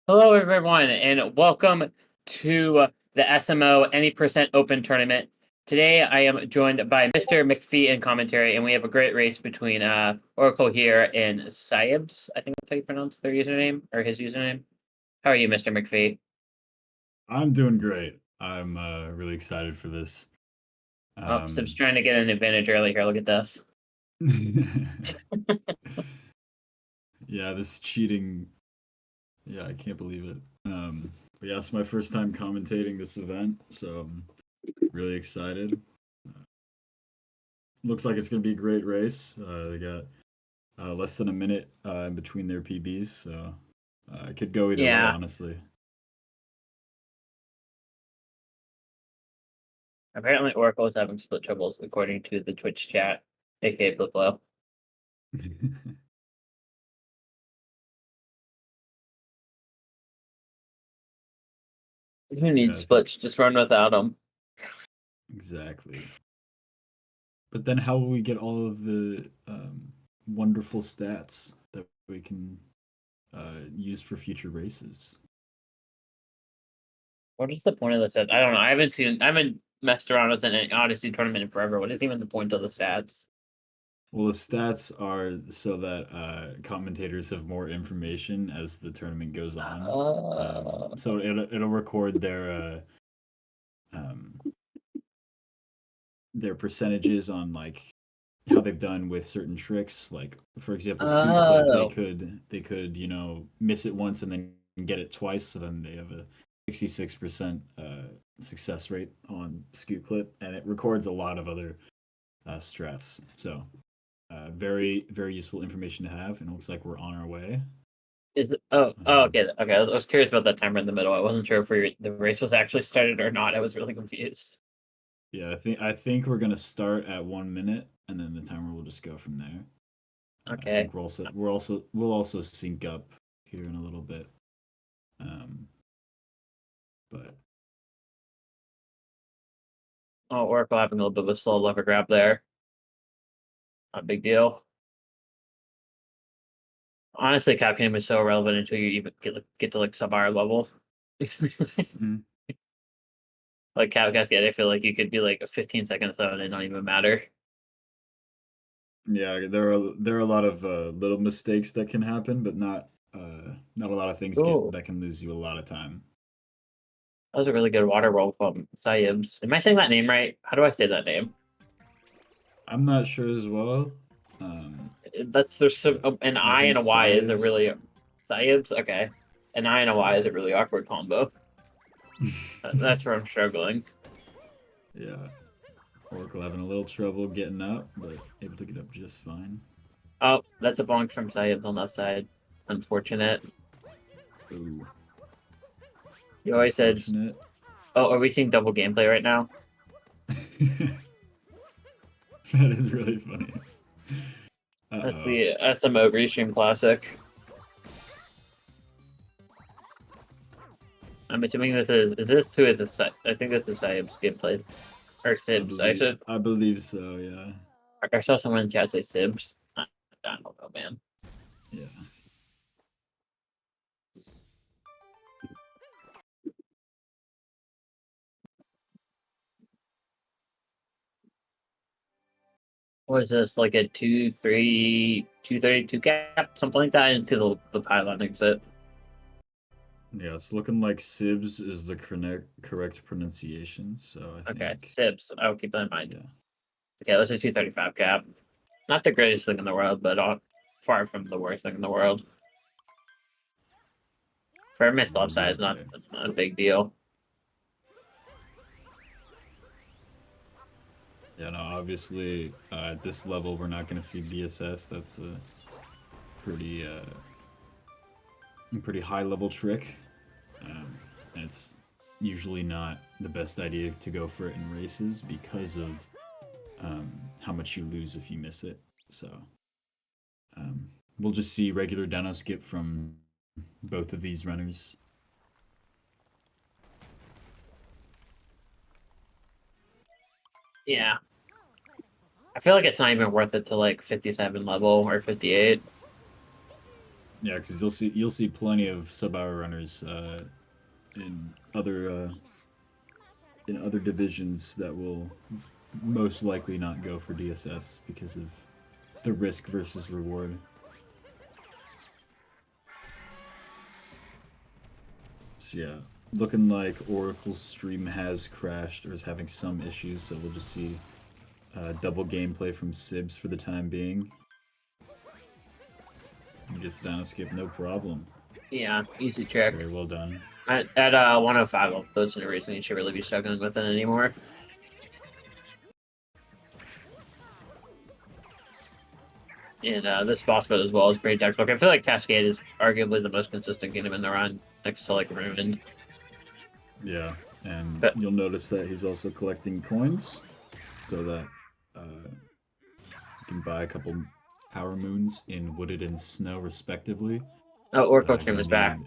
Hello, everyone, and welcome to the SMO Any Percent Open Tournament. Today, I am joined by Mr. McPhee in commentary, and we have a great race between Oracle here and siybs. I think that's how you pronounce their username or his username. How are you, Mr. McPhee? I'm doing great. I'm really excited for this. Oh, Sib's Um, trying to get an advantage early here. Look at this. yeah, this cheating. Yeah, I can't believe it. But yeah, it's my first time commentating this event, so I'm really excited. Looks like it's going to be a great race. They got less than a minute in between their PBs, so it could go either way, Yeah, honestly. apparently Oracle is having split troubles, according to the Twitch chat, aka Fliplo. Who Yeah, needs I think splits? Just run without them. exactly. But then how will we get all of the wonderful stats that we can use for future races? What is the point of the stats? I don't know. I haven't messed around with an Odyssey tournament in forever. What is even the point of the stats? Well, the stats are so that commentators have more information as the tournament goes on. Uh, So it'll record um, their percentages on like how they've done with certain tricks. Like for example, scoop clip, oh, they could miss it once and then get it twice. So then they have a 66% success rate on scoop clip, and it records a lot of other strats. So very very useful information to have, and it looks like we're on our way. is it? Oh, Um, okay, okay. I was curious about that timer in the middle. I wasn't sure if the race was actually started or not. I was really confused. yeah, I think we're gonna start at 1 minute, and then the timer will just go from there. I Okay. think we'll also sync up here in a little bit. Um, but Oh, Oracle having a little bit of a slow lever grab there. Not a big deal. Honestly, Capcom is so irrelevant until you even get to like sub-R level. mm, Like Cascade, I feel like you could be like a 15 seconds out and not even matter. yeah, there are a lot of little mistakes that can happen, but not a lot of things Ooh, that can lose you a lot of time. that was a really good water roll from siybs. Am I saying that name right? How do I say that name? I'm not sure as well. Um, That's there's some but an I I think and a Y is a Saibs. really siybs. Okay, an I and a Y is a really awkward combo. That's where I'm struggling. Yeah, Oracle having a little trouble getting up, but able to get up just fine. Oh, that's a bonk from siybs on the left side. Unfortunate. Ooh, You always said, unfortunate. "Oh, are we seeing double gameplay right now?" That is really funny. That's Uh-oh. the SMO Restream Classic. I'm assuming this is this who is this? I think this is siybs gameplay or sibs. I should. I believe so, yeah. I saw someone in chat say sibs. I don't know, man. Yeah. What is this, like a 232 cap, something like that? I didn't see the pylon exit. Yeah, it's looking like Sibs is the correct pronunciation, so I Okay, think Sibs. I'll keep that in mind. yeah. Okay, let's do 235 cap. Not the greatest thing in the world, but far from the worst thing in the world. For a missed We'll be size, okay. not a big deal. Yeah, no, obviously at this level we're not going to see BSS. That's a pretty pretty high level trick. And it's usually not the best idea to go for it in races because of how much you lose if you miss it. So um, we'll just see regular Dano skip from both of these runners. Yeah. I feel like it's not even worth it to like 57 level or 58. Yeah, because you'll see plenty of sub-hour runners in other divisions that will most likely not go for DSS because of the risk versus reward. So yeah, looking like Oracle's stream has crashed or is having some issues, so we'll just see double gameplay from Sibs for the time being. He gets down a skip, no problem. Yeah, easy trick. Very well done. At 105, there's no reason you should really be struggling with it anymore. And this boss fight as well is pretty difficult. I feel like Cascade is arguably the most consistent game in the run, next to like Ruined. Yeah, and But you'll notice that he's also collecting coins, so that you can buy a couple power moons in Wooded and Snow, respectively. oh, Oracle Stream is need... back.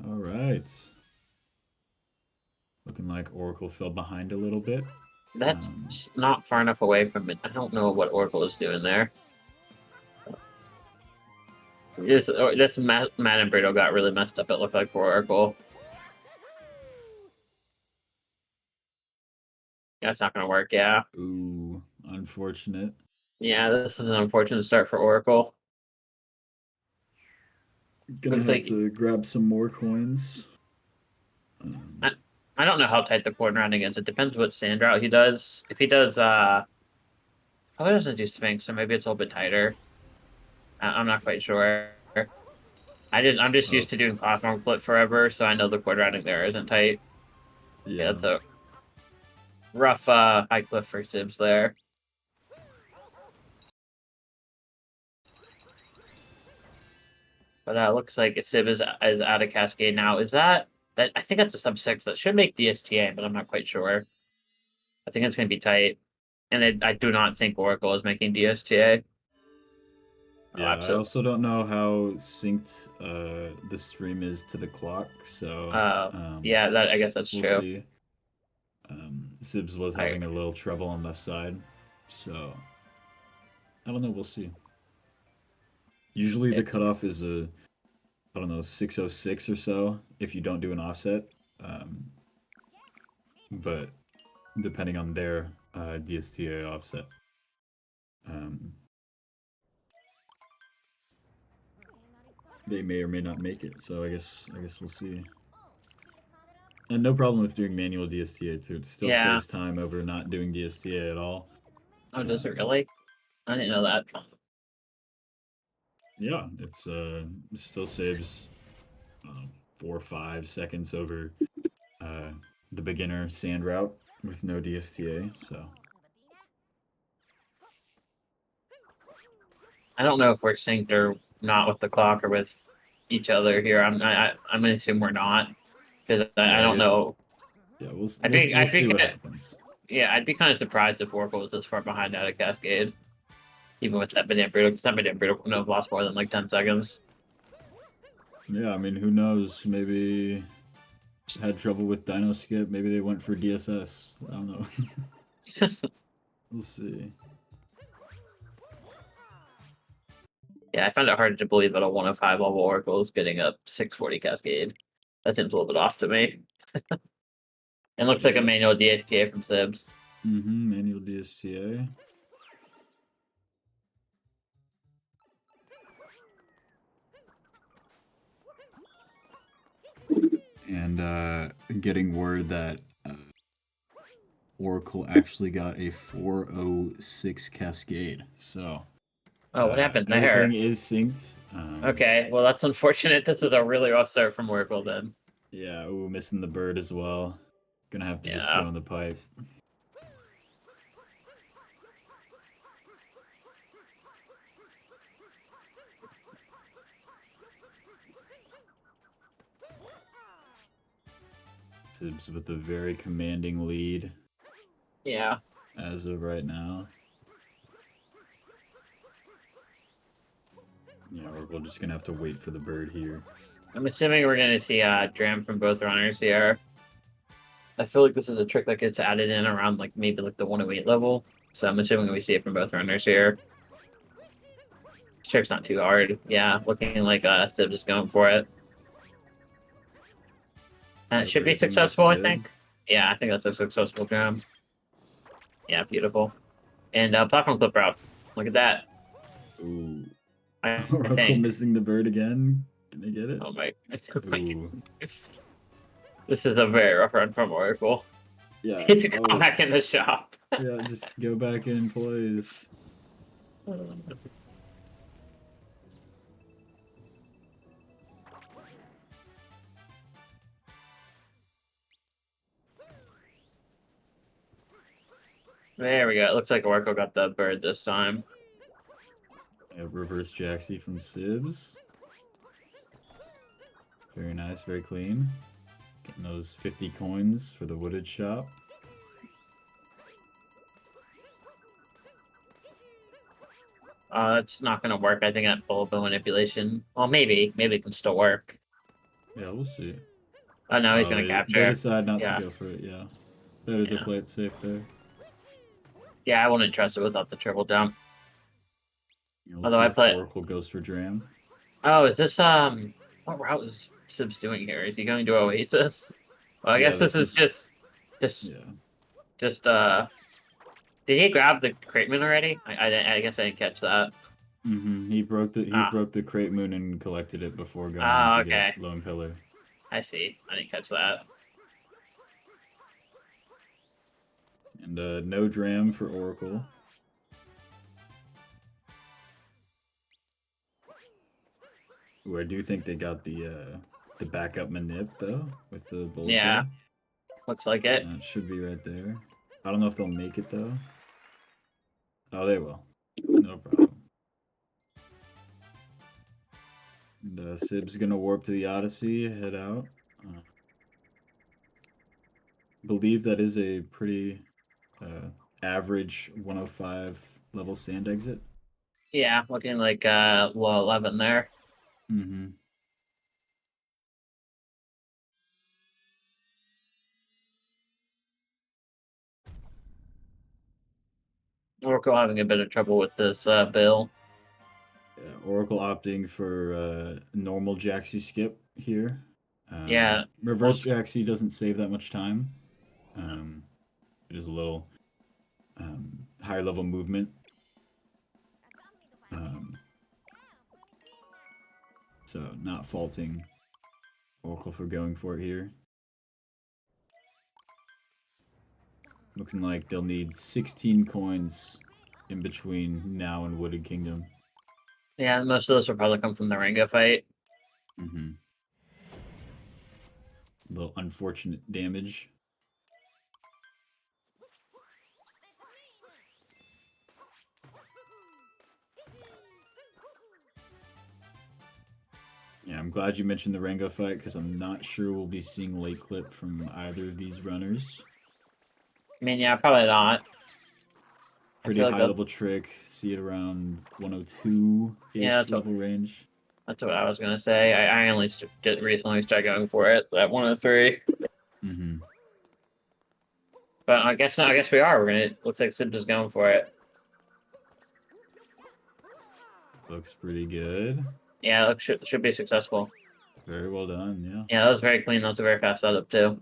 All right. Looking like Oracle fell behind a little bit. That's not far enough away from it. I don't know what Oracle is doing there. This Matt and Brito got really messed up, it looked like, for Oracle. That's not going to work, yeah. Ooh, unfortunate. Yeah, this is an unfortunate start for Oracle. Gonna have to grab some more coins. I don't know how tight the corner rounding is. It depends what sand route he does. If he does, oh, he doesn't do Sphinx, so maybe it's a little bit tighter. I'm not quite sure. I'm just used to doing platform flip forever, so I know the corner rounding there isn't tight. Yeah, that's a rough high cliff for Sibs there. But looks like Sib is out of Cascade now. Is that I think that's a sub 6. That should make DSTA, but I'm not quite sure. I think it's going to be tight. And I do not think Oracle is making DSTA. Yeah, I also don't know how synced the stream is to the clock, so yeah, I guess that's we'll true. See. Sibs was having a little trouble on left side, so I don't know. We'll see. Usually the cutoff is I don't know, 606 or so if you don't do an offset, but depending on their DSTA offset. They may or may not make it, so I guess we'll see. And no problem with doing manual DSTA too. It still saves time over not doing DSTA at all. Oh, does it really? I didn't know that. Yeah, it still saves 4 or 5 seconds over the beginner sand route with no DSTA. So I don't know if we're synced or not with the clock or with each other here. I'm gonna assume we're not because I don't know. Yeah, we'll see what happens. Yeah, I'd be kind of surprised if Oracle was this far behind out of Cascade, even with that Banana Brutal, because that Banana Brutal couldn't have lost more than like 10 seconds. Yeah, I mean, who knows? Maybe had trouble with Dino Skip. Maybe they went for DSS. I don't know. We'll see. Yeah, I found it hard to believe that a 105 level Oracle is getting a 640 Cascade. That seems a little bit off to me. It looks like a manual DSTA from Sibs. Manual DSTA. And getting word that Oracle actually got a 406 Cascade. So. Oh, what happened there? Everything is synced. Okay, well that's unfortunate. This is a really rough start from Oracle then. Yeah, ooh, missing the bird as well. Gonna have to just go in the pipe. Sibs with a very commanding lead. Yeah. As of right now. Yeah, we're just gonna have to wait for the bird here. I'm assuming we're gonna see Dram from both runners here. I feel like this is a trick that gets added in around like maybe like the 108 level. So I'm assuming we see it from both runners here. Trick's not too hard. Yeah, looking like Sib is going for it. And it should be Everything looks successful, I good. think. Yeah, I think that's a successful jam. Yeah, beautiful. And platform clip route. Look at that. Ooh. I Oracle think. missing the bird again. Can I get it? Oh my. Ooh. This is a very rough run from Oracle. Yeah. He's gone Oh. back in the shop. Yeah, just go back in, please. There we go. It looks like Oracle got the bird this time. Yeah, reverse Jaxie from Sibs. Very nice, very clean. Getting those 50 coins for the wooded shop. That's not gonna work. I think that bullet bill manipulation. Well, maybe it can still work. Yeah, we'll see. Oh no, he's gonna They capture. decide not Yeah. to go for it, yeah. Better to Yeah. play it safe there. Yeah, I wouldn't trust it without the triple jump. We'll Although see I if put. Oracle goes for Dram. Oh, is this what route is Sibs doing here? Is he going to Oasis? Well, I Yeah, guess this is just Yeah. just did he grab the crate moon already? I guess I didn't catch that. He broke the crate moon and collected it before going Oh, to okay. get Lone Pillar. I see. I didn't catch that. And no Dram for Oracle. Ooh, I do think they got the backup manip though with the bold Yeah, bill. looks like it. It should be right there. I don't know if they'll make it though. Oh, they will. No problem. And Sib's gonna warp to the Odyssey, head out. Believe that is a pretty average 105 level sand exit. Yeah, looking like low 11 there. Oracle having a bit of trouble with this bill. Yeah, Oracle opting for normal Jaxie skip here. Yeah. Reverse Jaxie doesn't save that much time. It is a little higher level movement. So not faulting Oracle for going for it here. Looking like they'll need 16 coins in between now and Wooded Kingdom. Yeah, most of those will probably come from the Ranga fight. A little unfortunate damage. Yeah, I'm glad you mentioned the Rango fight because I'm not sure we'll be seeing late clip from either of these runners. I mean, yeah, probably not. Pretty high level trick. See it around 102-ish level range. That's what I was gonna say. I only recently started going for it at 103. But I guess not. I guess we are. We're gonna. Looks like Sib is going for it. Looks pretty good. Yeah, it should be successful. Very well done. Yeah. Yeah, that was very clean. That was a very fast setup too.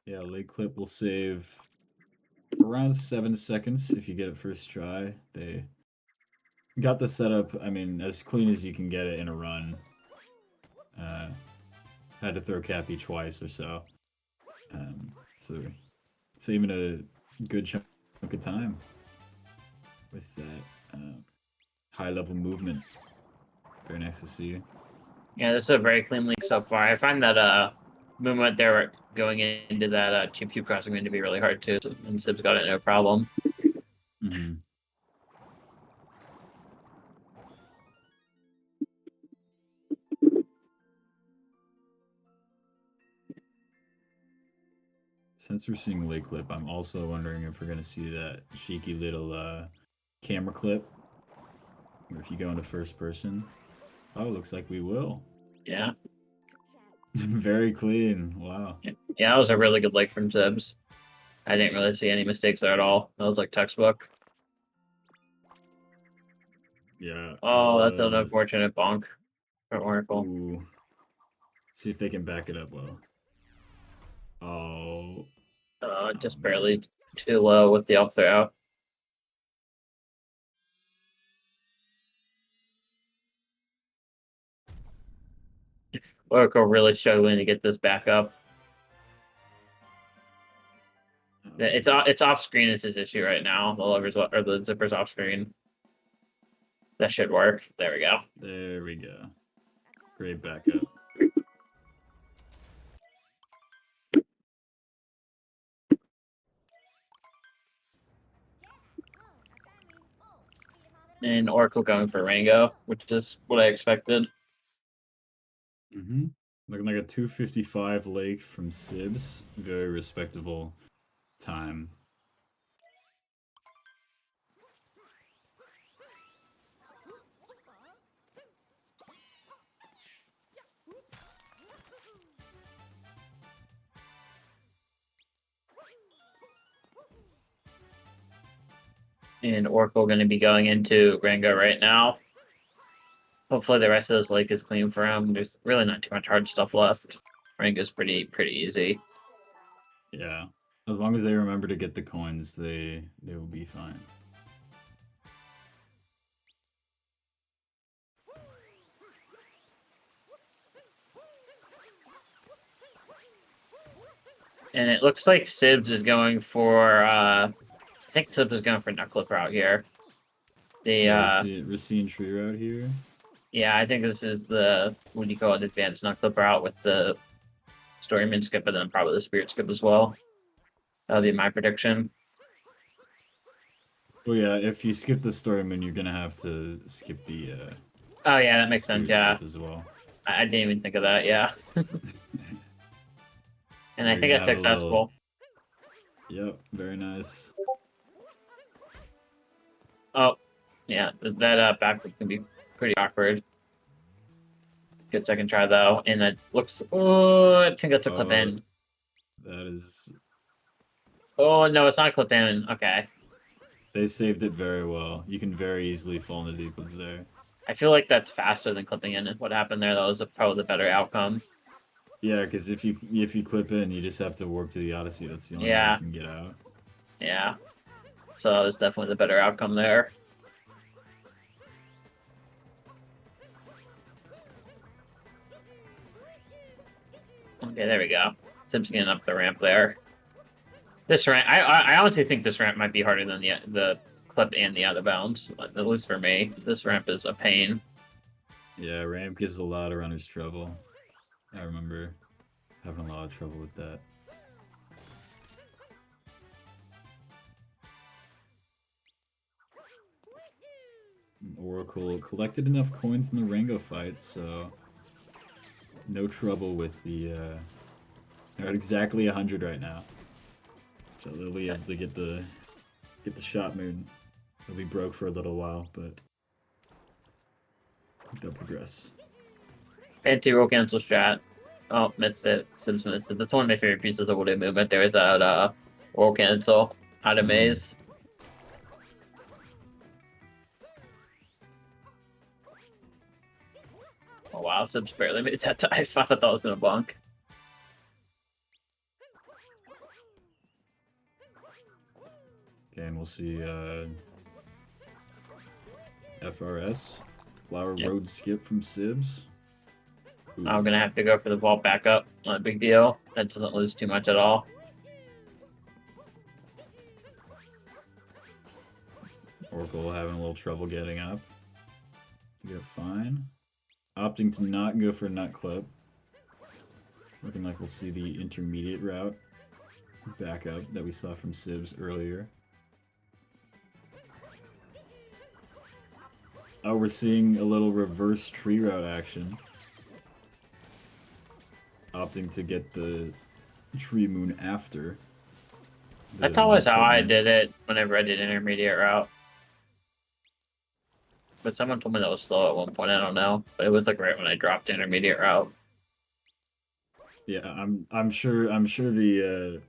Yeah, late clip will save around 7 seconds if you get it first try. They got the setup, I mean, as clean as you can get it in a run. Had to throw Cappy twice or so. So saving a good chunk of time with that high level movement. Very nice to see. Yeah, this is a very clean leak so far. I find that movement there going into that Chip crossing going to be really hard too, and Sib's got it no problem. Since we're seeing late clip, I'm also wondering if we're going to see that cheeky little camera clip. Or if you go into first person. Oh, looks like we will. Yeah. Very clean. Wow. Yeah, that was a really good leg from Sibs. I didn't really see any mistakes there at all. That was like textbook. Yeah. Oh, that's an unfortunate bonk for Oracle. Ooh. See if they can back it up well. Oh. Just Man. barely too low with the up throw. Oracle really struggling to get this back up. It's off screen is his issue right now. The levers or the zipper's off screen. That should work. There we go. There we go. Great backup. And Oracle going for Rango, which is what I expected. Mm-hmm. Looking like a 255 lake from Sibs. Very respectable time. And Oracle going to be going into Rango right now. Hopefully the rest of this lake is clean for him. There's really not too much hard stuff left. Rango's pretty easy. Yeah. As long as they remember to get the coins, they will be fine. And it looks like Sibs is going for I think Sibs is going for Knuckle out here. Racine tree route here. Yeah, I think this is the what do you call it, advanced Knuckle route with the Storyman skip and then probably the Spirit skip as well. That'll be my prediction. Well, yeah, if you skip the Storyman, you're gonna have to skip the Oh yeah, that makes sense. Spirit Yeah, skip as well. I didn't even think of that. Yeah, and I think You're it's gonna have a successful. Yep, very nice. Oh, yeah, that backflip can be pretty awkward. Good second try though, and it looks. Oh, I think that's a clip in. That is. Oh no, it's not a clip in. Okay. They saved it very well. You can very easily fall into deep woods there. I feel like that's faster than clipping in. What happened there? That was probably the better outcome. Yeah, because if you clip in, you just have to warp to the Odyssey. That's the only way Yeah. you can get out. Yeah. So that was definitely the better outcome there. Okay, there we go. Sim's getting up the ramp there. This ramp, I honestly think this ramp might be harder than the clip and the out of bounds. At least for me, this ramp is a pain. Yeah, ramp gives a lot of runners trouble. I remember having a lot of trouble with that. Oracle collected enough coins in the Rango fight, so no trouble with the. They're at exactly 100 right now, so they'll be able to get the shot moon. They'll be broke for a little while, but they'll progress. Anti-roll cancel strat. Oh, missed it. Sims missed it. That's one of my favorite pieces of Wooded movement. There is that roll cancel out of maze. Oh wow, Sims barely made that time. I thought that was gonna bonk. Okay, and we'll see FRS. Flower Yep. Road skip from Sibs. Ooh. I'm gonna have to go for the vault backup. Not a big deal. That doesn't lose too much at all. Oracle having a little trouble getting up. You get fine. Opting to not go for nut clip. Looking like we'll see the intermediate route backup that we saw from Sibs earlier. Oh, we're seeing a little reverse tree route action. Opting to get the tree moon after. That's always how I did it whenever I did intermediate route. But someone told me that was slow at one point. I don't know, but it was like right when I dropped intermediate route. Yeah, I'm sure the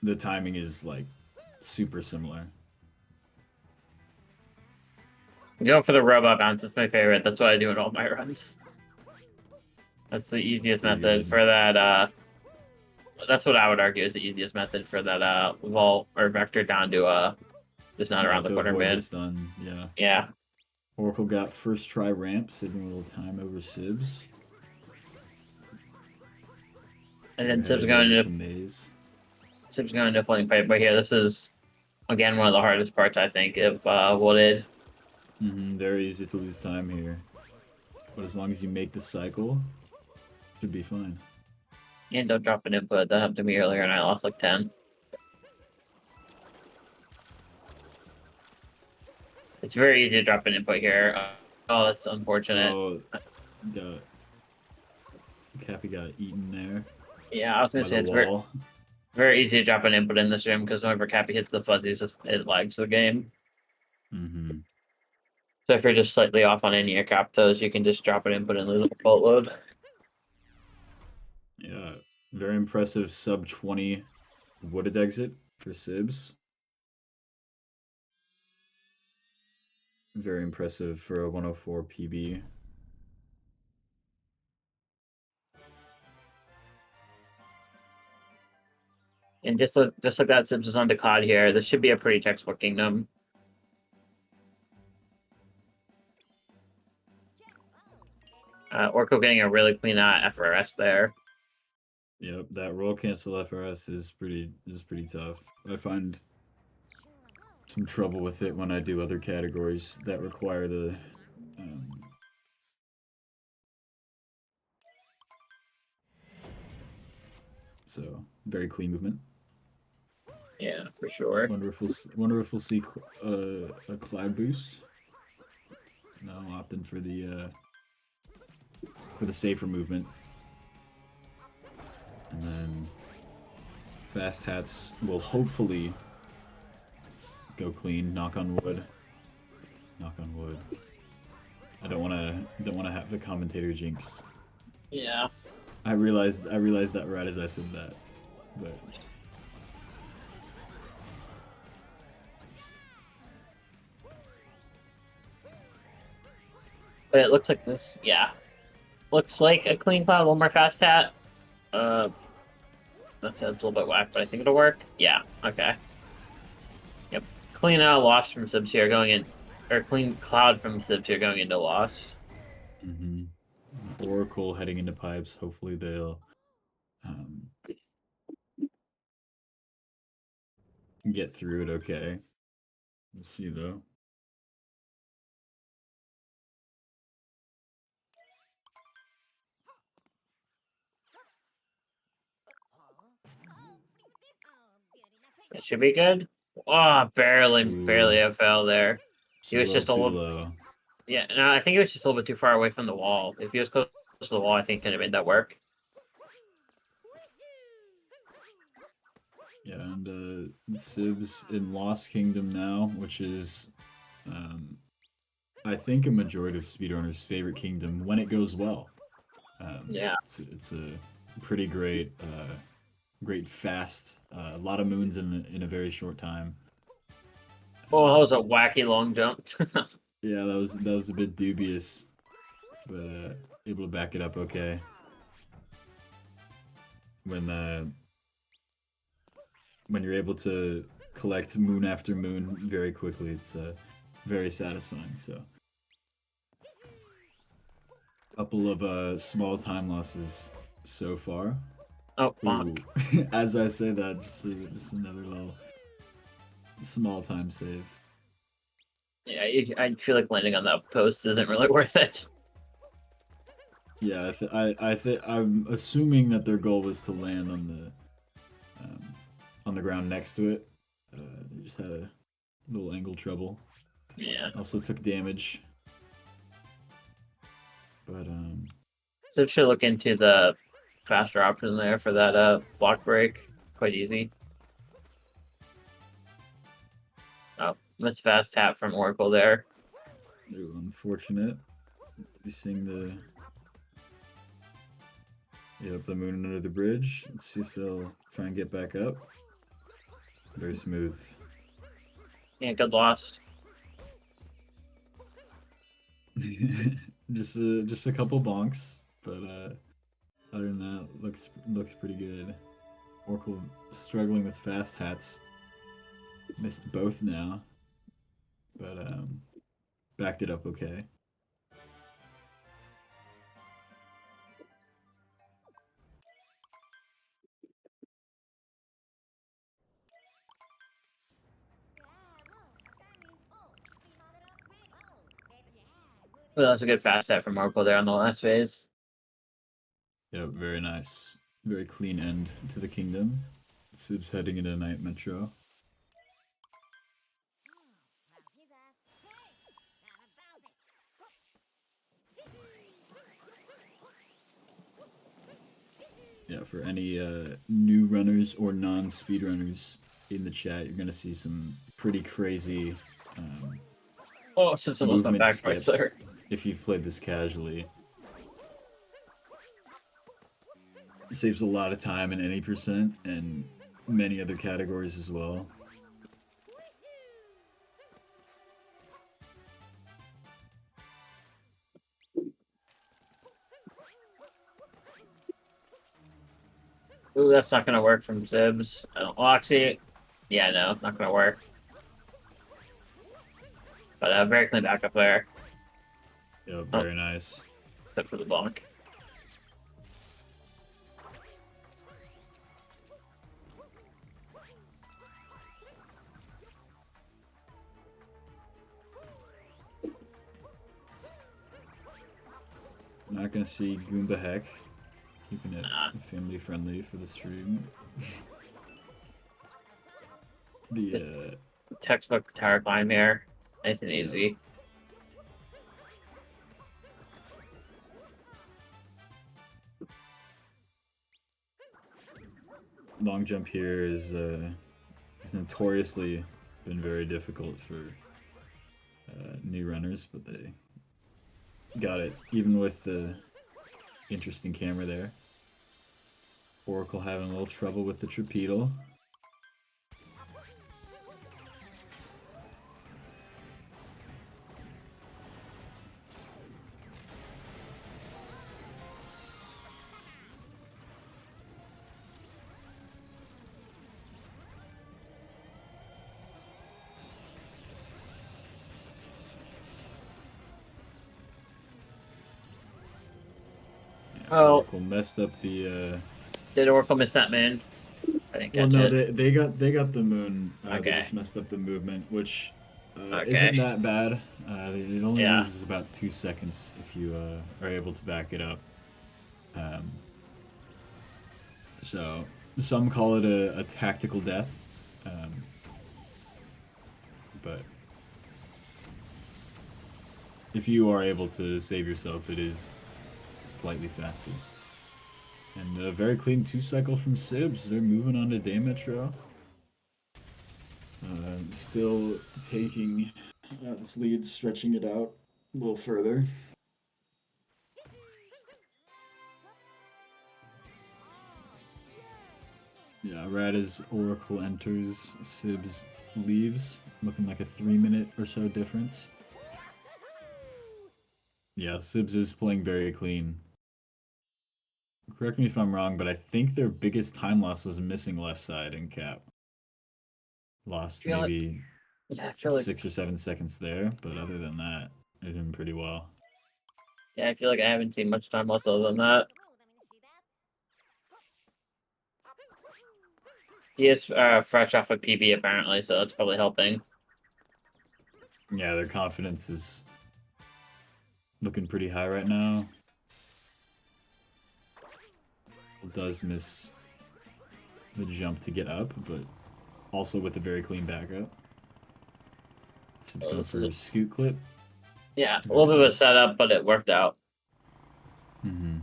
the timing is like super similar. Go for the robot bounce. It's my favorite. That's what I do in all my runs. That's the easiest pretty method good. for that. That's what I would argue is the easiest method for that vault or vector down to just not around the To corner avoid the man. stun, yeah. Yeah. Oracle got first try ramp, saving a little time over Sibs. And then Headed over to Maze. Sib's going into floating pipe. But here, this is again one of the hardest parts I think of wooded. Very easy to lose time here, but as long as you make the cycle, should be fine. And don't drop an input. That happened to me earlier, and I lost like 10. It's very easy to drop an input here. Oh, that's unfortunate. Oh, Cappy got eaten there. Yeah, I was gonna say it's very easy to drop an input in this room because whenever Cappy hits the fuzzies, it lags the game. So if you're just slightly off on any of your cap those, you can just drop an input and lose a boatload. Yeah, very impressive sub 20 wooded exit for Sibs. Very impressive for a 104 PB. And just like that, Sibs is on Decod here. This should be a pretty textbook kingdom. Orko getting a really clean FRS there. Yep, that roll cancel FRS is pretty tough. I find some trouble with it when I do other categories that require the so very clean movement. Yeah, for sure. Wonderful see a cloud boost. No, opting for the safer movement. And then fast hats will hopefully go clean. Knock on wood. Knock on wood. I don't wanna have the commentator jinx. Yeah. I realized that right as I said that. But it looks like this, yeah. Looks like a clean cloud, one more fast hat. That sounds a little bit whack, but I think it'll work. Yeah, okay. Yep. Clean out lost from Sibs here going in, or clean cloud from Sibs here going into lost. Oracle heading into pipes. Hopefully they'll get through it okay. We'll see though. It should be good. Oh, barely a fail there. He was just a little low. Yeah, no, I think he was just a little bit too far away from the wall. If he was close to the wall, I think he could have made that work. Yeah, and Sibs in Lost Kingdom now, which is, I think, a majority of speedrunners' favorite kingdom when it goes well. Yeah, it's a pretty great, fast, a lot of moons in a very short time. Oh, that was a wacky long jump. Yeah, that was a bit dubious, but able to back it up okay. When you're able to collect moon after moon very quickly, it's very satisfying. So, a couple of small time losses so far. Oh, fuck. As I say that, just another little small time save. Yeah, I feel like landing on that post isn't really worth it. Yeah, I'm assuming that their goal was to land on the ground next to it. They just had a little angle trouble. Yeah. Also took damage. But So should look into the faster option there for that block break. Quite easy. Oh, missed fast tap from Oracle there. Ooh, unfortunate. Be seeing the the moon under the bridge. Let's see if they'll try and get back up. Very smooth. Yeah, good loss. just a couple bonks, but other than that, looks pretty good. Oracle struggling with fast hats. Missed both now, but backed it up okay. Well, that was a good fast set from Oracle there on the last phase. Yep, very nice. Very clean end to the kingdom. Sib's heading into Night Metro. Yeah, for any new runners or non-speedrunners in the chat, you're gonna see some pretty crazy Oh, Sims almost went movement back twice skips there. if you've played this casually. It saves a lot of time in any percent and many other categories as well. Ooh, that's not gonna work from Zibs. Well, actually, yeah, no, not gonna work. But very clean backup there. Yep, very nice. Except for the bonk. Not gonna see Goomba Heck. Keeping it family friendly for the stream. The Textbook tower climb here. Nice and easy. long jump here is notoriously been very difficult for new runners, but they got it even with the interesting camera there. Oracle having a little trouble with the trapedal. Oh, Oracle messed up the. Did Oracle miss that moon? I didn't catch it. They got the moon. Okay. They just messed up the movement, which Okay. isn't that bad. It only Yeah. loses about 2 seconds if you are able to back it up. So some call it a tactical death, but if you are able to save yourself, it is slightly faster. And a very clean 2-cycle from Sibs. They're moving on to Day Metro. Still taking this lead, stretching it out a little further. Yeah, right as Oracle enters, Sibs leaves, looking like a 3-minute or so difference. Yeah, Sibs is playing very clean. Correct me if I'm wrong, but I think their biggest time loss was missing left side in cap. Lost maybe 6 or 7 seconds there, but other than that, they're doing pretty well. Yeah, I feel like I haven't seen much time loss other than that. He is fresh off of PB apparently, so that's probably helping. Yeah, their confidence is looking pretty high right now. Does miss the jump to get up, but also with a very clean backup. Sibs going for a scoot clip. Yeah, a little bit of a setup, but it worked out. Mm-hmm.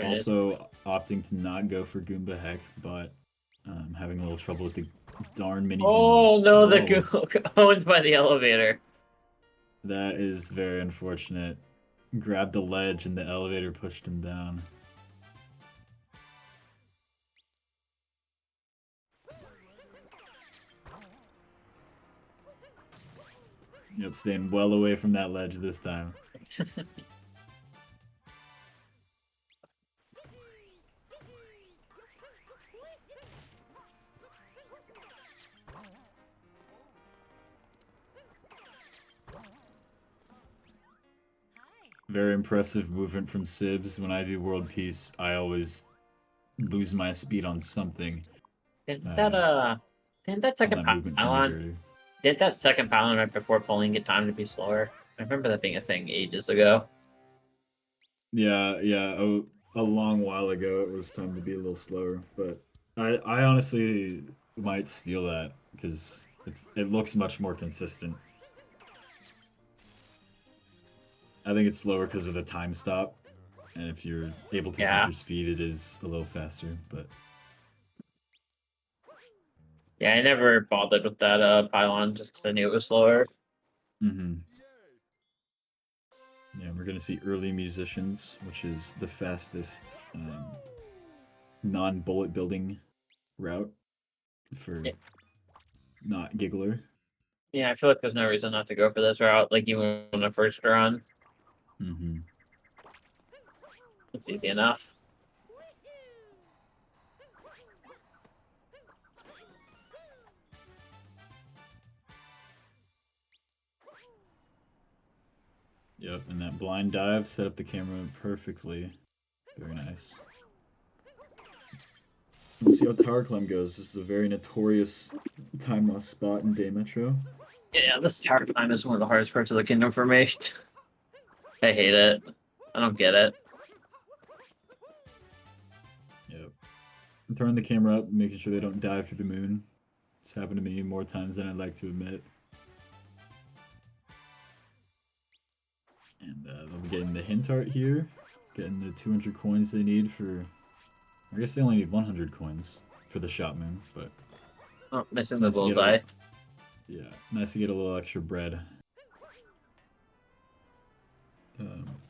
Also opting to not go for Goomba Heck, but having a little trouble with the darn mini. Oh no, the Goomba owned by the elevator. That is very unfortunate. grabbed the ledge and the elevator pushed him down. Yep, staying well away from that ledge this time. Very impressive movement from Sibs. When I do World Peace, I always lose my speed on something. Didn't on that second that movement from pylon? Nigiri. Did that second pylon right before pulling get time to be slower? I remember that being a thing ages ago. Yeah, a long while ago it was time to be a little slower, but I honestly might steal that because it looks much more consistent. I think it's slower because of the time stop, and if you're able to keep Yeah. your speed, it is a little faster. But Yeah, I never bothered with that pylon just because I knew it was slower. yeah, we're gonna see early musicians, which is the fastest non-bullet building route for not Giggler. Yeah, I feel like there's no reason not to go for this route, like even on the first run. It's easy enough. Yep, and that blind dive set up the camera perfectly. Very nice. Let's see how tower climb goes. This is a very notorious time loss spot in Day Metro. Yeah, this tower climb is one of the hardest parts of the kingdom for me. I hate it. I don't get it. Yep. I'm turning the camera up, making sure they don't dive through the moon. It's happened to me more times than I'd like to admit. And they'll be getting the hint art here, getting the 200 coins they need for. I guess they only need 100 coins for the shot moon, but. Oh, missing the nice bullseye. Yeah, nice to get a little extra bread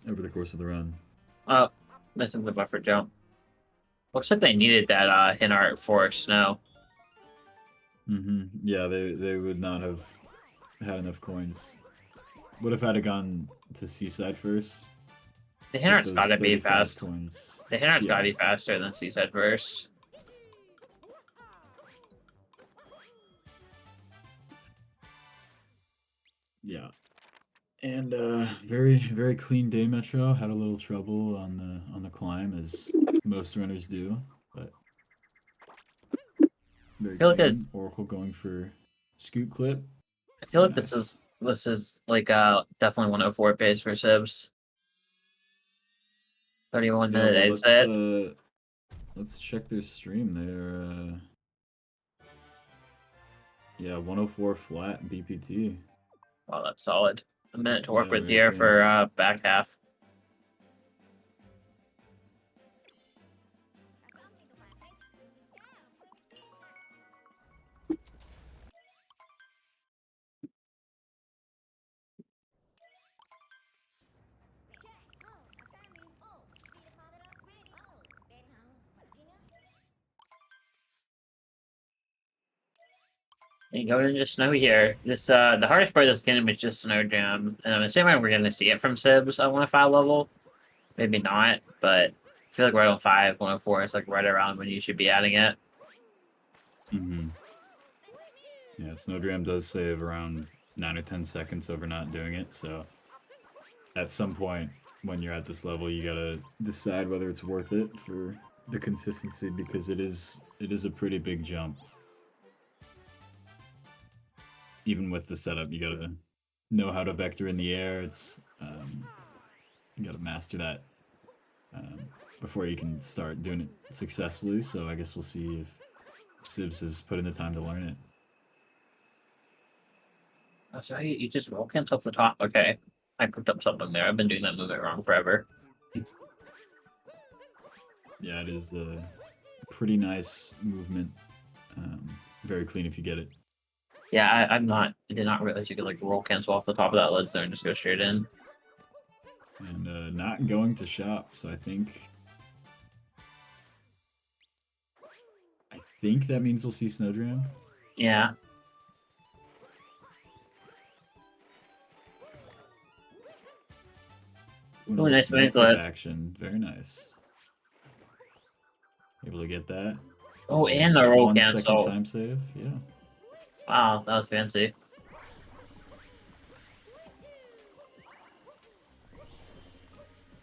over the course of the run. Oh, missing the buffer jump. Looks like they needed that hint art for snow. Yeah, they would not have had enough coins. Would have had to gone to Seaside first. The hint art's gotta be fast. Coins. The hint art's gotta be faster than Seaside first. Yeah. And very, very clean day Metro. Had a little trouble on the climb, as most runners do, but very clean. Oracle going for scoot clip. I feel like this is like definitely 104 pace for Sibs. 31-minute exit. Let's check their stream. They're 104 flat BPT. Wow, that's solid. A minute to work with here for back half. And going into snow here. This the hardest part of this game is just snow jam. And I'm assuming we're gonna see it from Sibs at 105 level. Maybe not, but I feel like right on 5, 104 is like right around when you should be adding it. Yeah, Snowdram does save around 9 or 10 seconds over not doing it, so at some point when you're at this level, you gotta decide whether it's worth it for the consistency, because it is a pretty big jump. Even with the setup, you gotta know how to vector in the air. It's you gotta master that before you can start doing it successfully. So I guess we'll see if Sibs has put in the time to learn it. Oh, so you just roll cancel off the top. Okay, I picked up something there. I've been doing that movement wrong forever. Yeah, it is a pretty nice movement. Very clean if you get it. Yeah, I did not realize you could like roll cancel off the top of that ledge there and just go straight in. And not going to shop, so I think that means we'll see Snowdram. Yeah. Ooh, nice Snow mini clip clip. action. Very nice. Able to get that. Oh, and the roll 1 second cancel. time save. Yeah. Wow, that was fancy.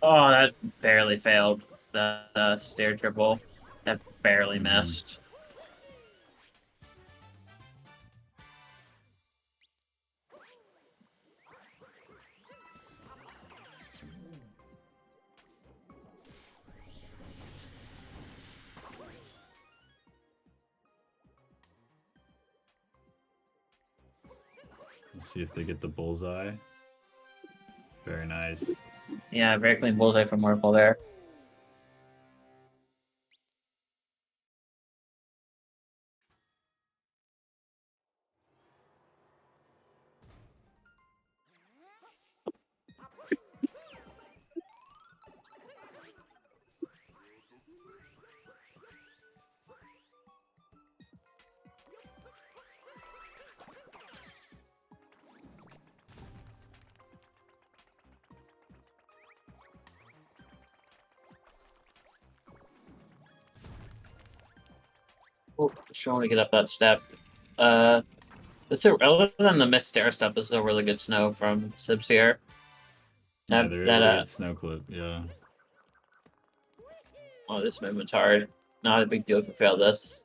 Oh, that barely failed. The stair triple. That barely missed. Let's see if they get the bullseye. Very nice. Yeah, very clean bullseye from Oracle there. Oh, just want to get up that step. Other than the missed stair step, this is a really good snow from Sibs here. Yeah, That, they're that able to get snow clip. Yeah. oh, this movement's hard. Not a big deal if we fail this.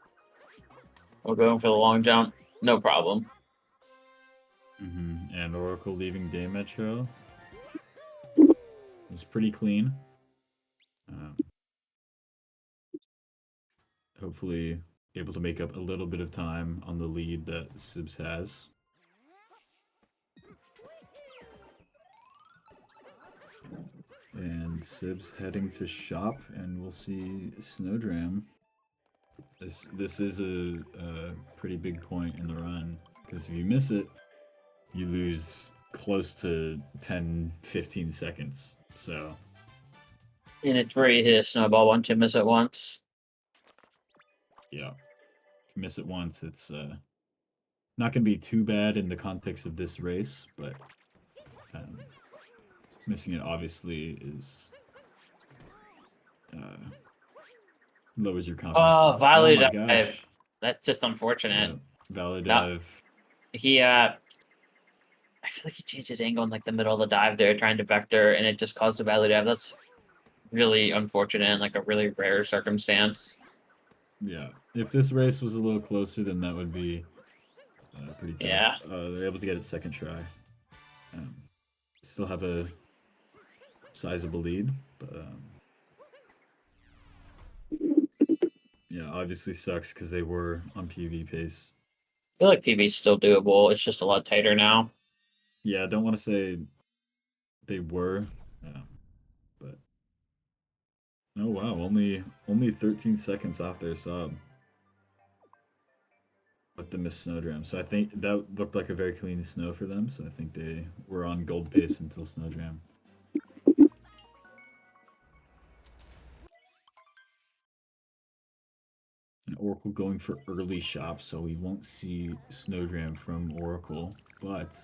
We're going for the long jump. No problem. And Oracle leaving Day Metro is pretty clean. Hopefully able to make up a little bit of time on the lead that Sibs has. And Sibs heading to shop, and we'll see Snowdram. This is a pretty big point in the run, because if you miss it, you lose close to 10-15 seconds. So And it's very easy to snowball once you miss it once. yeah, if you miss it once, it's not going to be too bad in the context of this race, but missing it obviously is lowers your confidence. Oh, Violet my dive. gosh! That's just unfortunate. Yeah, valid No, dive. he I feel like he changed his angle in like the middle of the dive there, trying to vector, and it just caused a valley dive. That's really unfortunate and like a really rare circumstance. Yeah, if this race was a little closer, then that would be pretty tough. Yeah. They're able to get it second try. Still have a sizable lead, but yeah, obviously sucks because they were on PV pace. I feel like PV's still doable. It's just a lot tighter now. Yeah, I don't want to say they were, but oh wow, only 13 seconds off their sub with the missed Snowdram. So I think that looked like a very clean snow for them. So I think they were on gold pace until Snowdram. And Oracle going for early shop, so we won't see Snowdram from Oracle, but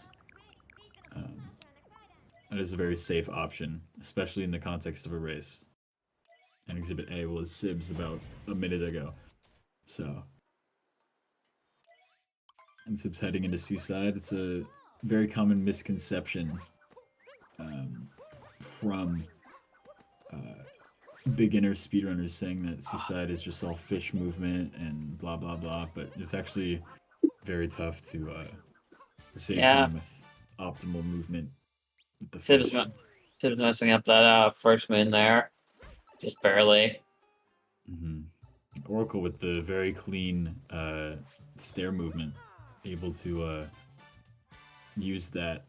that is a very safe option, especially in the context of a race. And Exhibit A was Sibs about a minute ago. So, and Sibs heading into Seaside. It's a very common misconception from beginner speedrunners saying that Seaside is just all fish movement and blah blah blah, but it's actually very tough to save time with optimal movement with the fish. Sib's messing up that first moon there. Just barely. Oracle with the very clean stair movement, able to use that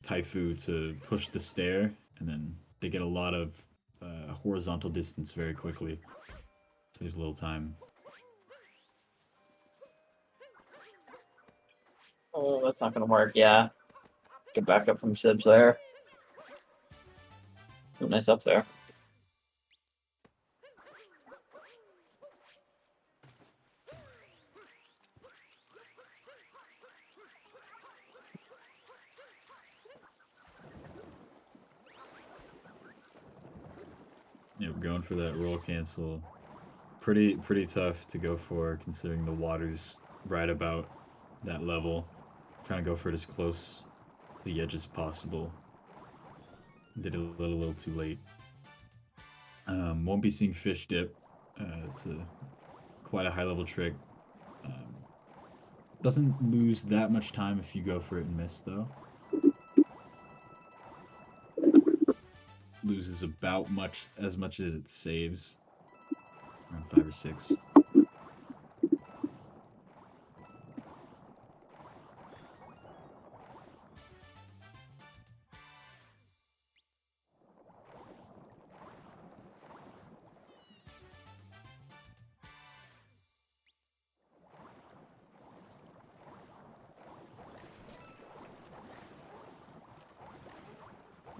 Taifu to push the stair, and then they get a lot of horizontal distance very quickly. Saves a little time. Oh, that's not gonna work. Yeah. Get back up from Sibs there. Nice up there. Yeah, we're going for that roll cancel. Pretty tough to go for considering the water's right about that level. Trying to go for it as close to the edge as possible. Did it a little too late. Won't be seeing fish dip. It's quite a high level trick. Doesn't lose that much time if you go for it and miss though. Loses about as much as it saves. Around 5 or 6.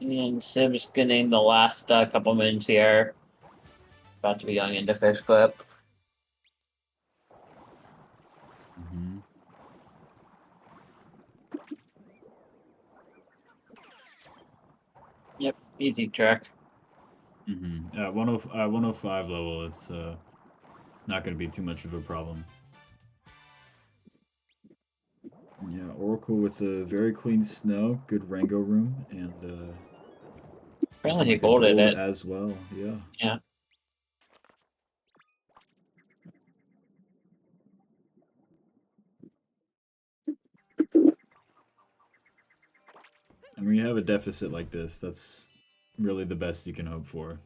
And Sim's getting the last couple minutes here. About to be going into fish clip. Mm-hmm. Yep, easy trick. Mm-hmm. At 105 level, it's not going to be too much of a problem. Yeah, Oracle with a very clean snow, good Rango room, and Apparently he like a golded gold it. as well. Yeah. Yeah. And when you have a deficit like this, that's really the best you can hope for.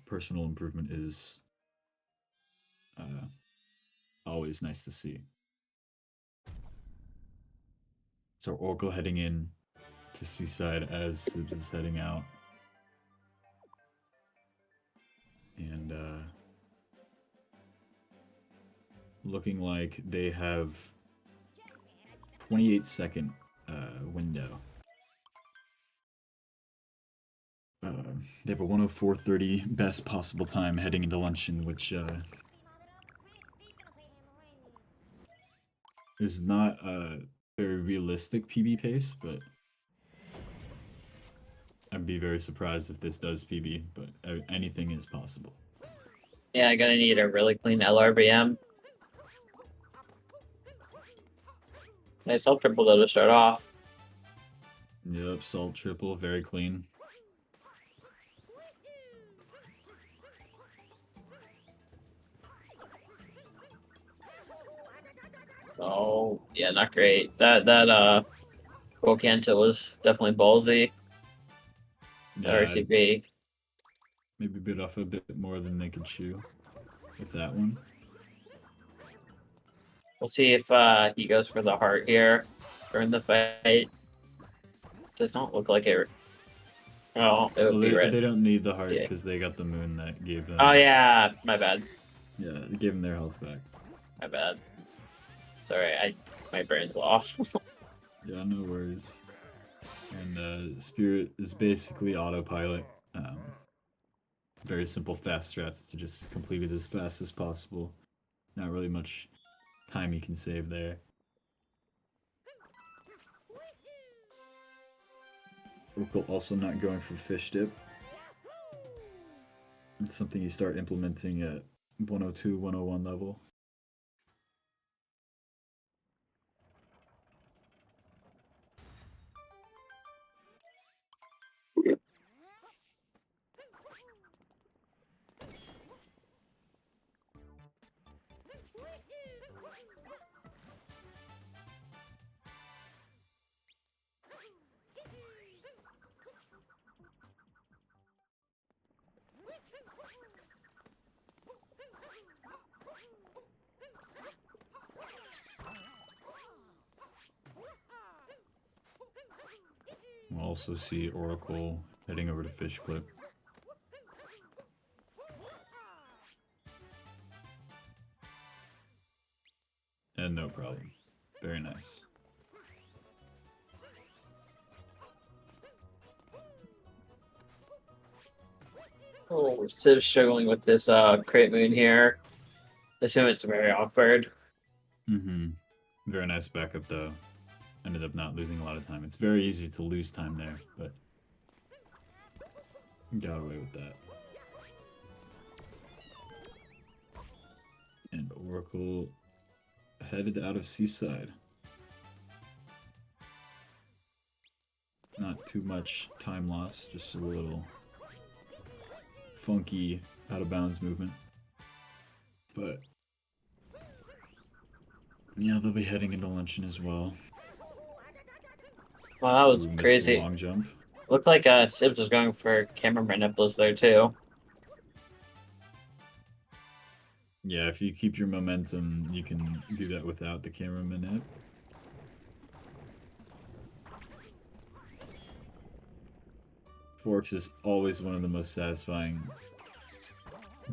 Personal improvement is always nice to see. So Oracle heading in to Seaside as Sibs is heading out. And looking like they have 28-second window. They have a 104.30 best possible time heading into luncheon, which is not a very realistic PB pace, but I'd be very surprised if this does PB, but anything is possible. Yeah, I'm gonna need a really clean LRBM. Nice up triple though to start off. Yep, salt triple, very clean. Oh, yeah, not great. That roll cancel was definitely ballsy. Yeah, RCB. maybe bit off a bit more than they could chew with that one. We'll see if he goes for the heart here during the fight. Does not look like it. Oh, it would be red. They don't need the heart because they got the moon that gave them. Oh yeah, my bad. Yeah, it gave them their health back. My bad. Sorry, my brain's lost. Yeah, no worries. And Spirit is basically autopilot. Very simple fast strats to just complete it as fast as possible. Not really much time you can save there. Oracle also not going for fish dip. It's something you start implementing at 102, 101 level. We'll also see Oracle heading over to Fish Clip. And no problem. Very nice. Oh, Siv's struggling with this crate moon here. Assume it's very awkward. Mm-hmm. Very nice backup though. Ended up not losing a lot of time. It's very easy to lose time there, but got away with that. And Oracle headed out of Seaside. Not too much time loss, just a little funky out of bounds movement. But yeah, they'll be heading into luncheon as well. Wow, that was Ooh, crazy. long jump. Looked like Sibs was going for cameraman nipples there too. Yeah, if you keep your momentum, you can do that without the cameraman nip. Forks is always one of the most satisfying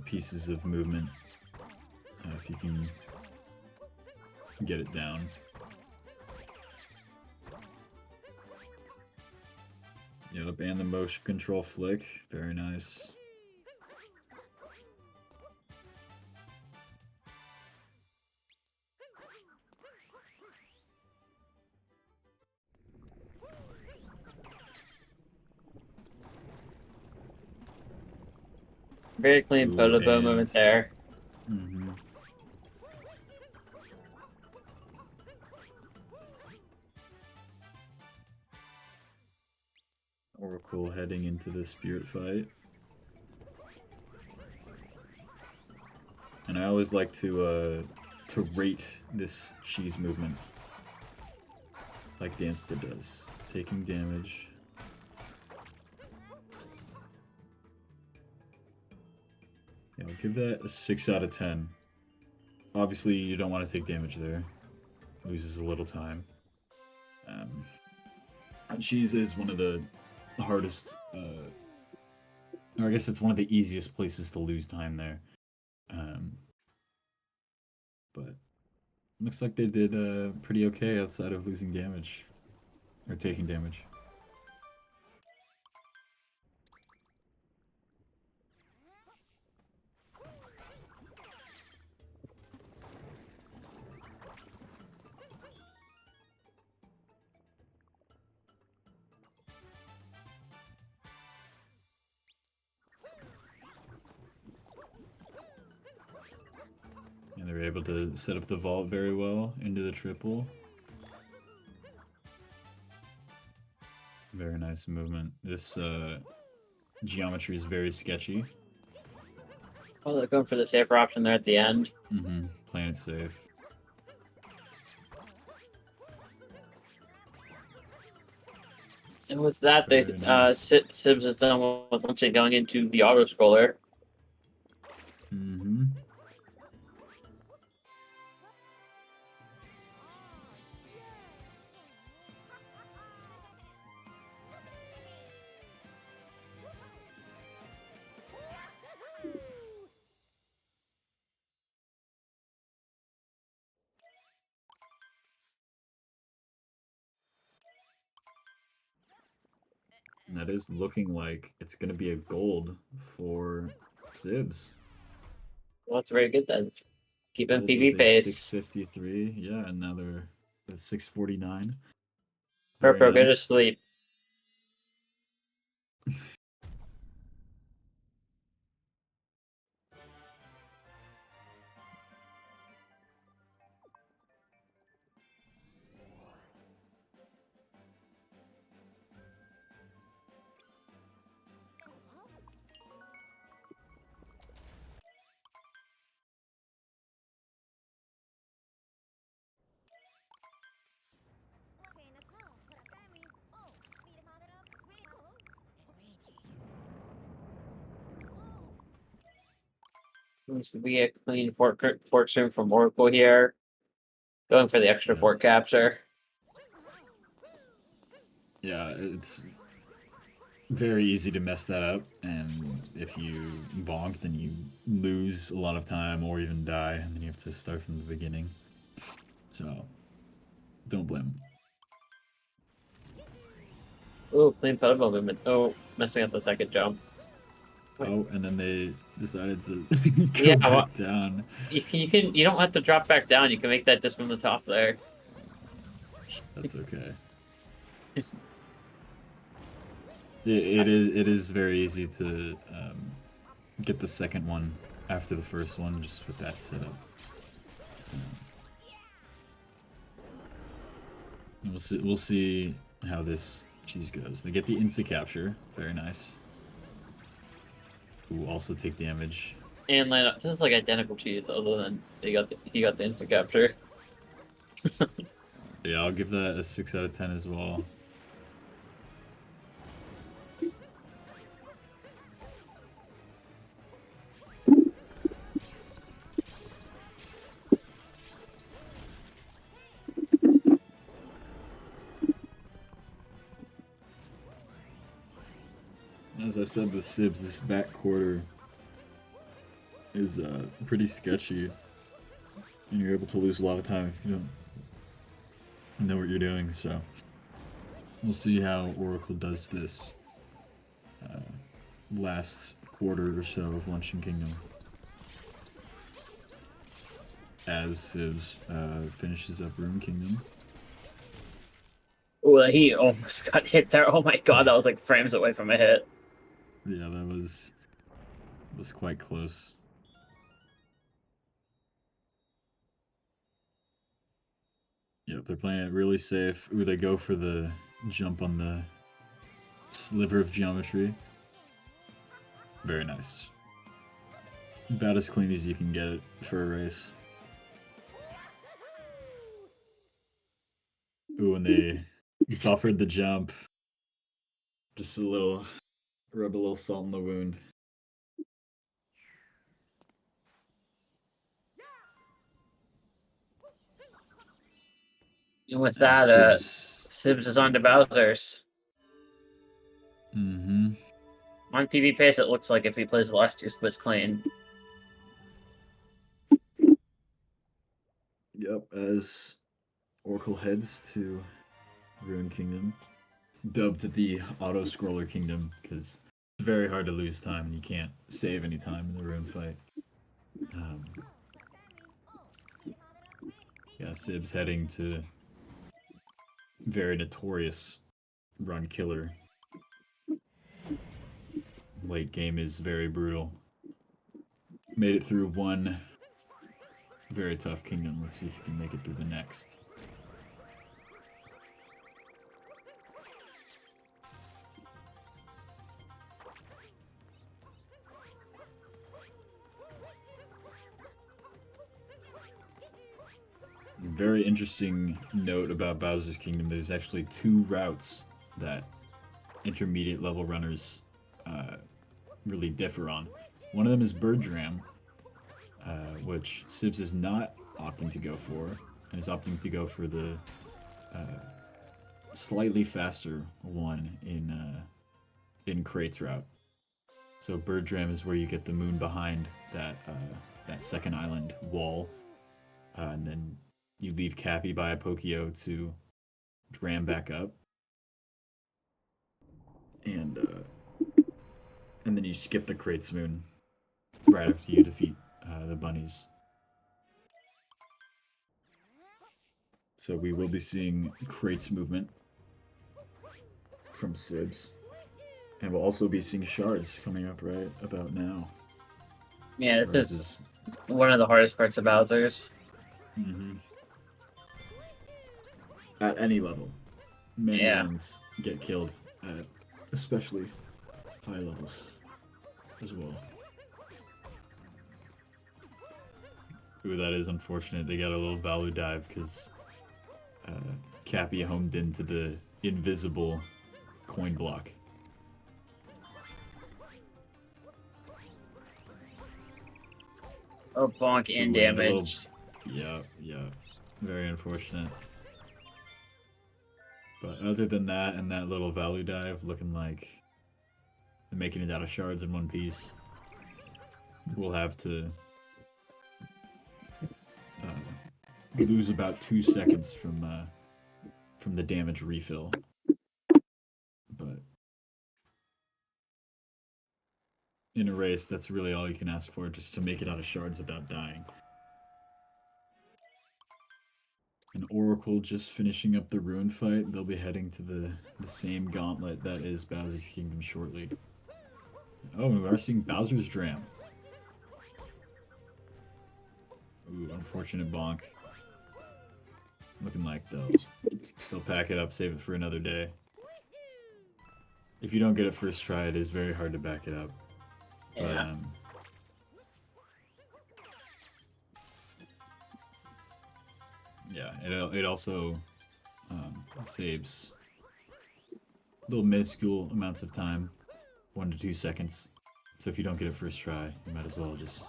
pieces of movement if you can get it down. Yep, and the motion control flick, very nice. Very clean Ooh, photo movement there. Mm-hmm. Oracle heading into the spirit fight. And I always like to rate this cheese movement like Dansta does. Taking damage. Yeah, I'll give that a 6 out of 10. Obviously, you don't want to take damage there. Loses a little time. Cheese is one of the hardest, or I guess it's one of the easiest places to lose time there. But looks like they did pretty okay outside of losing damage, or taking damage. And they were able to set up the vault very well into the triple. Very nice movement. This geometry is very sketchy. Oh, they're going for the safer option there at the end. Mm-hmm. Playing it safe. And with that, they Nice. Sibs is done with launching going into the auto scroller. Mm-hmm. And that is looking like it's going to be a gold for Sibs. Well, that's very good then. Keeping Gold PV was a pace. 653. Yeah, and now they're at 649. Purple, go to Nice. sleep. Seems to be a clean fork stream from Oracle here. Going for the extra fork capture. Yeah, it's very easy to mess that up, and if you bonk, then you lose a lot of time or even die, and then you have to start from the beginning. So, don't blame him. Ooh, clean pedal movement. Oh, messing up the second jump. Oh, and then they decided to go Yeah, back down. you don't have to drop back down. You can make that just from the top there. That's okay. It is very easy to get the second one after the first one, just with that setup. And we'll see how this cheese goes. They get the insta capture, very nice. Who also take damage. And then this is like identical cheese, other than he got the instant capture. Yeah, I'll give that a 6 out of 10 as well. As I said with Sibs, this back quarter is pretty sketchy, and you're able to lose a lot of time if you don't know what you're doing. So we'll see how Oracle does this last quarter or so of Luncheon Kingdom as Sibs finishes up Rune Kingdom. Oh, he almost got hit there. Oh my god, that was like frames away from a hit. Yeah, that was quite close. Yep, they're playing it really safe. Ooh, they go for the jump on the sliver of geometry. Very nice. About as clean as you can get it for a race. Ooh, and they buffered the jump. Just a little, rub a little salt in the wound. And with Now that, Sibs is on to Bowser's. Mm-hmm. On PB pace, it looks like if he plays the last two splits clean. Yep, as Oracle heads to Rune Kingdom, dubbed the Auto-Scroller Kingdom, because it's very hard to lose time and you can't save any time in the Rune fight. Yeah, Sib's heading to very notorious run killer. Late game is very brutal. Made it through one very tough kingdom. Let's see if you can make it through the next. Very interesting note about Bowser's Kingdom. There's actually two routes that intermediate level runners really differ on. One of them is Bird Dram, which Sibs is not opting to go for, and is opting to go for the slightly faster one in Crate's route. So Bird Dram is where you get the moon behind that that second island wall, and then you leave Cappy by a Pokio to dram back up, and then you skip the Crate's moon right after you defeat the bunnies. So we will be seeing Crate's movement from Sibs. And we'll also be seeing shards coming up right about now. Yeah, this is one of the hardest parts of Bowser's. Mm-hmm. At any level. Many ones get killed at especially high levels as well. Ooh, that is unfortunate. They got a little value dive because Cappy homed into the invisible coin block. Oh, bonk and damage. Yeah. Very unfortunate. But other than that and that little value dive looking like making it out of shards in one piece, we'll have to lose about 2 seconds from the damage refill. But in a race, that's really all you can ask for, just to make it out of shards without dying. And Oracle just finishing up the rune fight. They'll be heading to the same gauntlet that is Bowser's Kingdom shortly. Oh, we are seeing Bowser's Dram. Ooh, unfortunate bonk. Looking like they'll pack it up, save it for another day. If you don't get it first try, it is very hard to back it up. Yeah. But, yeah, it also saves little minuscule amounts of time, 1 to 2 seconds. So if you don't get it first try, you might as well just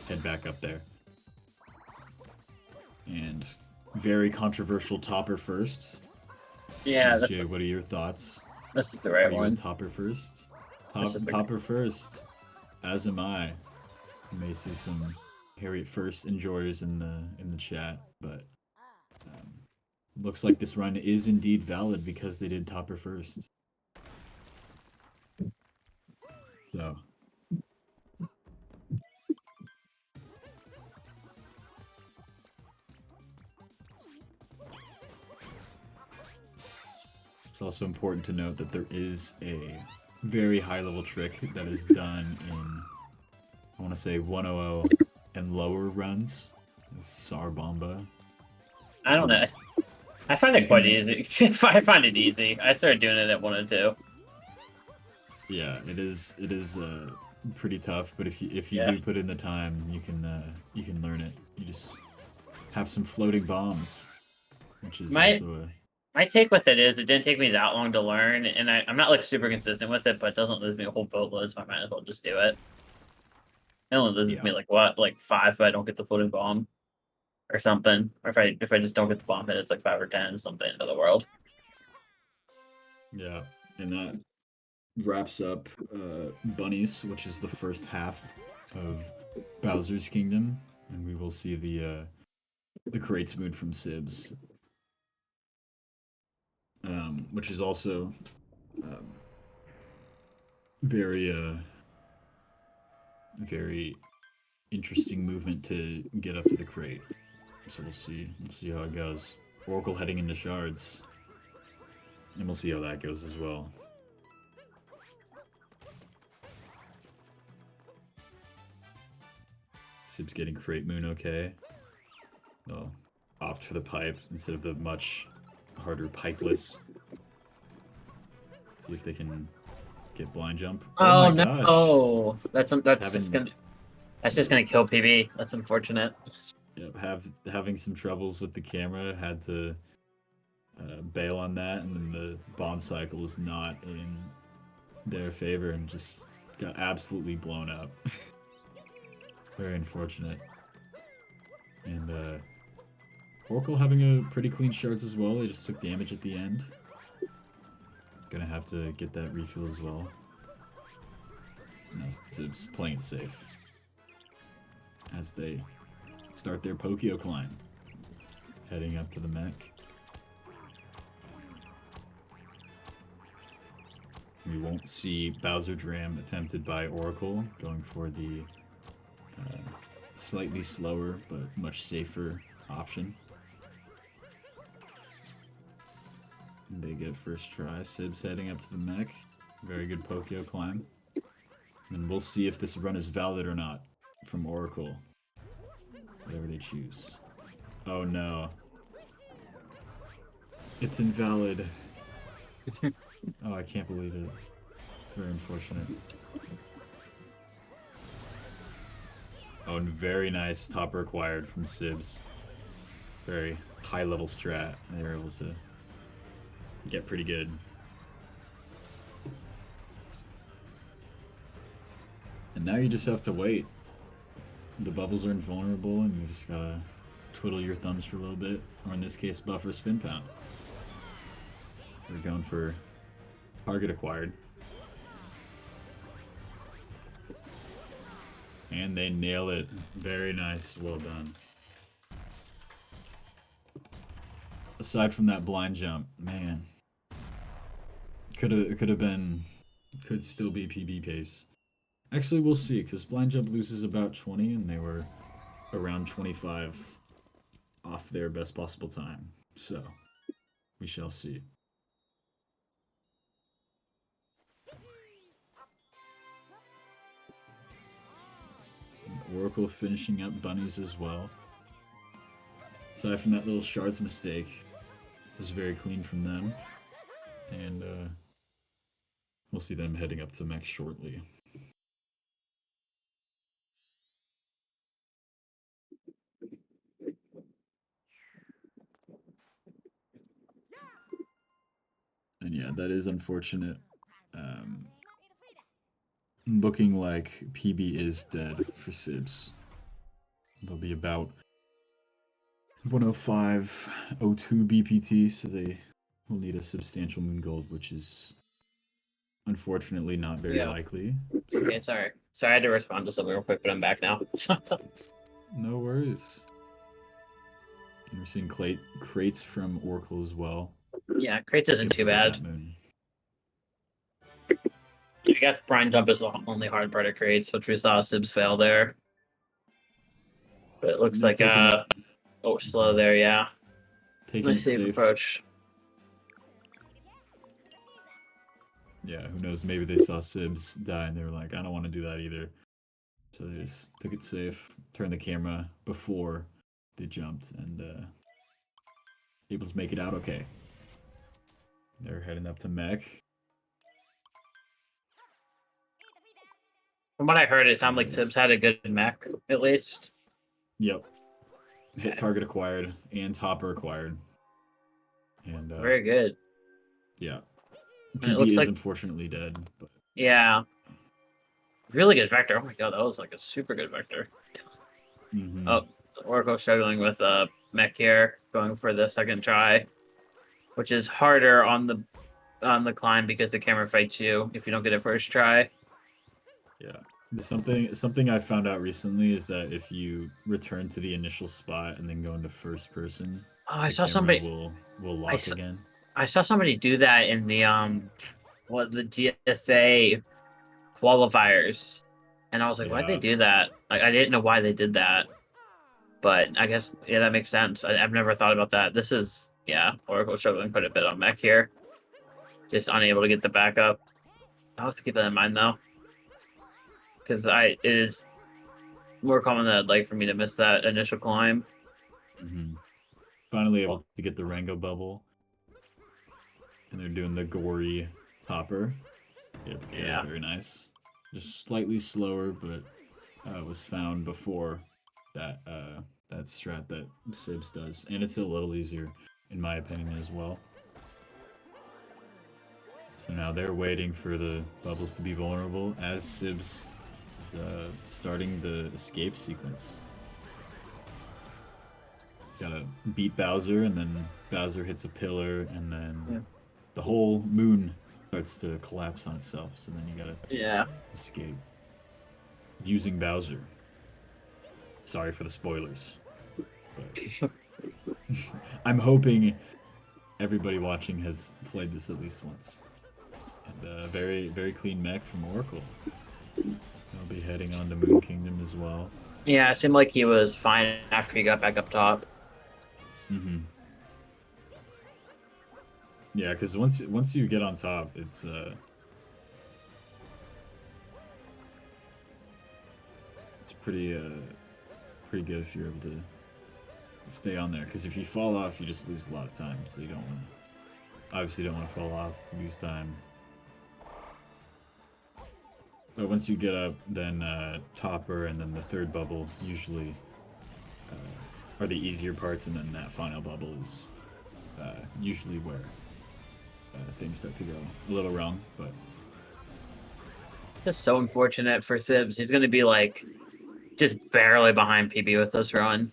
head back up there. And very controversial topper first. Yeah, Jay, what are your thoughts? this is the right Are you one. a topper first? This is the- Topper first. As am I. You may see some Harriet first enjoyers in the chat, but looks like this run is indeed valid because they did topper first. So. It's also important to note that there is a very high level trick that is done in, I want to say 100 and lower runs. Sar Bomba. I don't know. I find it quite easy. I find it easy. I started doing it at 102. Yeah, it is pretty tough, but if you Yeah. do put in the time, you can learn it. You just have some floating bombs, which is also My take with it is it didn't take me that long to learn, and I'm not like super consistent with it, but it doesn't lose me a whole boatload, so I might as well just do it. It only loses me like 5 if I don't get the floating bomb or something. Or if I just don't get the bomb hit, it's like 5 or 10, something into the world. Yeah, and that wraps up Bunnies, which is the first half of Bowser's Kingdom, and we will see the crates mood from Sibs, which is also very very interesting movement to get up to the crate. So we'll see how it goes. Oracle heading into shards, and we'll see how that goes as well. Sib's getting crate moon okay. They'll opt for the pipe instead of the much harder pipeless. See if they can get blind jump. Oh, my no! gosh. Oh, that's just gonna kill PB. That's unfortunate. Yep, having some troubles with the camera, had to bail on that, and then the bomb cycle was not in their favor and just got absolutely blown up. Very unfortunate. And Oracle having a pretty clean shards as well. They just took damage at the end. Gonna have to get that refill as well. Now Sib's playing it safe as they start their Pokio climb, heading up to the mech. We won't see Bowser Dram attempted by Oracle, going for the slightly slower but much safer option. They get first try. Sib's heading up to the mech. Very good Pokio climb. And we'll see if this run is valid or not from Oracle. Whatever they choose. Oh no. It's invalid. Oh, I can't believe it. It's very unfortunate. Oh, and very nice topper acquired from Sibs. Very high level strat. They were able to get pretty good. And now you just have to wait. The bubbles are invulnerable, and you just gotta twiddle your thumbs for a little bit, or in this case, buffer spin pound. We're going for target acquired. And they nail it. Very nice. Well done. Aside from that blind jump, man. Could still be PB pace. Actually, we'll see, because Blind Jump loses about 20, and they were around 25 off their best possible time. So, we shall see. Oracle finishing up bunnies as well. Aside from that little shards mistake, it was very clean from them. And we'll see them heading up to mech shortly. And yeah, that is unfortunate. Looking like PB is dead for Sibs. They'll be about 105.02 BPT, so they will need a substantial moon gold, which is unfortunately not very likely. So. Okay, sorry. Sorry, I had to respond to something real quick, but I'm back now. No worries. And we're seeing crates from Oracle as well. Yeah, crates isn't too bad. I guess Blind Jump is the only hard part of crates, which we saw Sibs fail there. But it looks like slow there, yeah. Taking Nice safe approach. Yeah, who knows? Maybe they saw Sibs die and they were like, I don't want to do that either. So they just took it safe, turned the camera before they jumped, and able to make it out okay. They're heading up to mech. From what I heard, it sounded like Sibs had a good mech, at least. Yep. Hit target acquired and topper acquired. And very good. Yeah. PB is unfortunately dead. But... Yeah. Really good vector. Oh my god, that was like a super good vector. Mm-hmm. Oh, Oracle struggling with mech here, going for the second try, which is harder on the climb because the camera fights you if you don't get it first try. Yeah. Something I found out recently is that if you return to the initial spot and then go into first person, I saw somebody will lock again. I saw somebody do that in the the GSA qualifiers, and I was like, why'd they do that? Like, I didn't know why they did that, but I guess that makes sense. I've never thought about that. This is Oracle struggling quite a bit on mech here, just unable to get the backup. I'll have to keep that in mind though, because it is more common than I'd like for me to miss that initial climb. Mm-hmm. Finally able to get the Rango bubble, and they're doing the gory topper. Yeah, very nice. Just slightly slower, but was found before that that strat that Sibs does, and it's a little easier in my opinion as well. So now they're waiting for the bubbles to be vulnerable as Sibs starting the escape sequence. Gotta beat Bowser, and then Bowser hits a pillar, and then the whole moon starts to collapse on itself. So then you gotta escape using Bowser. Sorry for the spoilers. But I'm hoping everybody watching has played this at least once. And very, very clean mech from Oracle. They'll be heading on to Moon Kingdom as well. Yeah, it seemed like he was fine after he got back up top. Mm-hmm. Yeah, because once you get on top, it's pretty good if you're able to stay on there. Because if you fall off, you just lose a lot of time. So you obviously don't want to fall off, lose time. But once you get up, then topper and then the third bubble usually are the easier parts, and then that final bubble is usually where things start to go a little wrong. But just so unfortunate for Sibs. He's going to be like just barely behind PB with this run.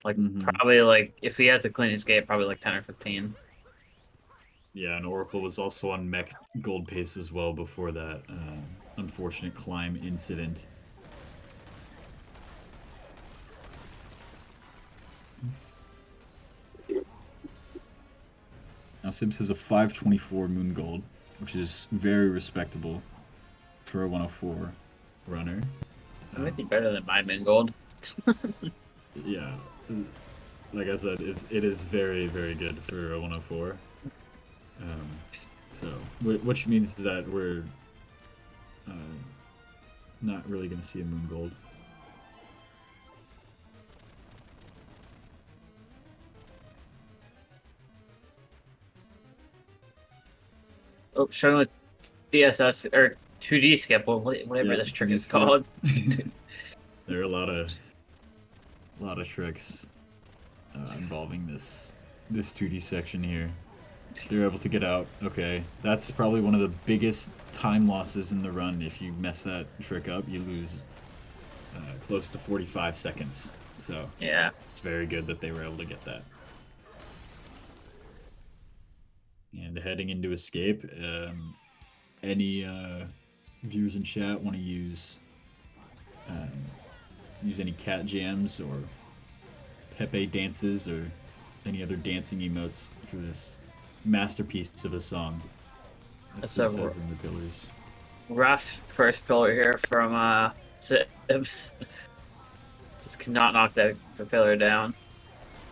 Like probably like if he has a clean escape, probably like 10 or 15. Yeah, and Oracle was also on mech gold pace as well before that unfortunate climb incident. Now Sibs has a 524 moon gold, which is very respectable for a 104. runner. That might be better than my Mingold. Yeah, like I said, it is very, very good for a 104. So, which means that we're not really going to see a moon gold. Oh, showing with DSS or 2D skip, whatever Yeah, this trick 2D is skip. called. There are a lot of tricks involving this 2D section here. They're able to get out. Okay, that's probably one of the biggest time losses in the run. If you mess that trick up, you lose close to 45 seconds. So Yeah. it's very good that they were able to get that. And heading into escape, any viewers in chat want to use any cat jams or Pepe dances or any other dancing emotes for this masterpiece of a song? That's Sib says in the pillars. Rough first pillar here from Sibbs. Just cannot knock the pillar down.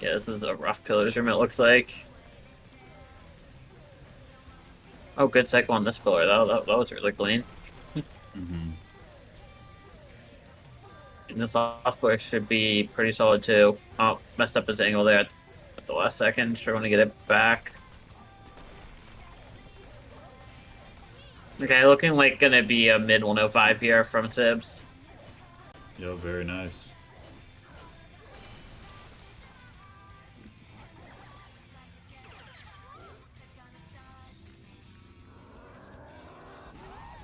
Yeah, this is a rough pillars room, it looks like. Oh, good cycle on this pillar. That was really clean. Mm-hmm. And this last pillar should be pretty solid too. Oh, messed up his angle there at the last second. Sure want to get it back. Okay, looking like gonna be a mid 105 here from Sibbs. Yo, very nice.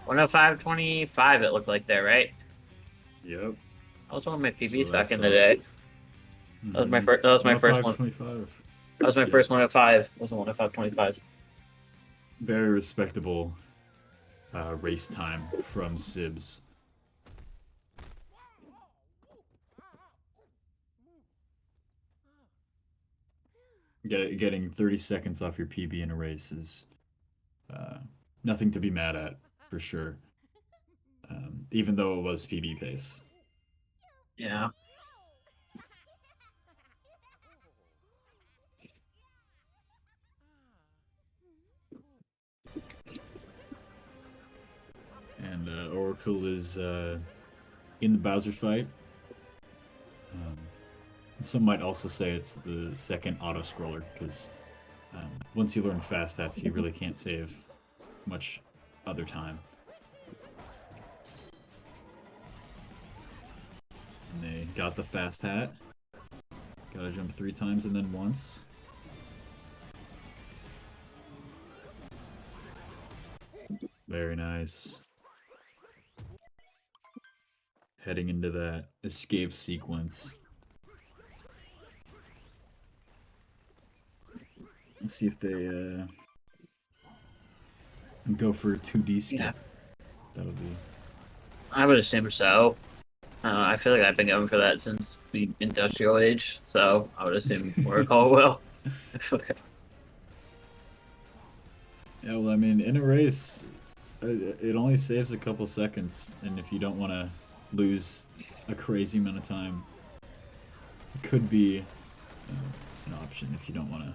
$105.25 it looked like there, right? Yep. That was one of my That's PBs what I back in the saw. day. That was my Mhm. first. That was my first 105, one. 25. That was my first 105. It was a 105.25. Very respectable race time from Sibs. Getting 30 seconds off your PB in a race is nothing to be mad at, for sure. Even though it was PB pace. Yeah. And Oracle is in the Bowser fight. Some might also say it's the second auto-scroller, because once you learn fast hats, you really can't save much other time. And they got the fast hat. Gotta jump 3 times and then once. Very nice. Heading into that escape sequence. Let's see if they go for a 2D skip. Yeah. That'll be... I would assume so. I feel like I've been going for that since the industrial age, so I would assume Oracle will. Yeah, well, I mean, in a race, it only saves a couple seconds, and if you don't want to lose a crazy amount of time, it could be an option if you don't want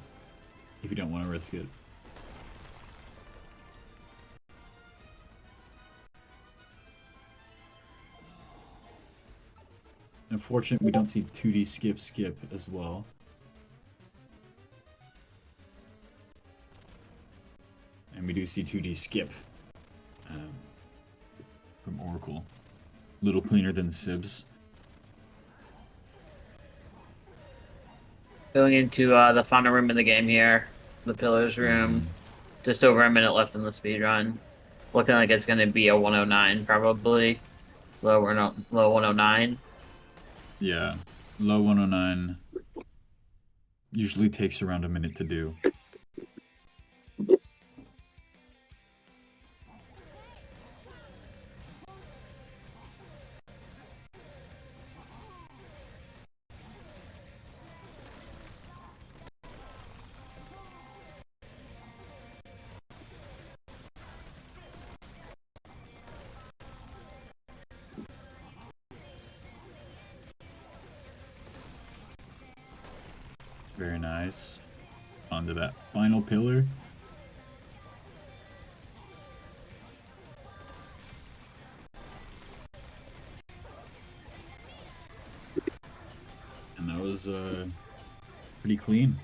to risk it. Unfortunately, we don't see 2D skip as well. And we do see 2D skip from Oracle. A little cleaner than Sibs. Going into the final room in the game here, the Pillars room. Just over a minute left in the speed run. Looking like it's going to be a 109 probably. Low 109. Yeah, low 109 usually takes around a minute to do. Very nice. Onto that final pillar. And that was pretty clean.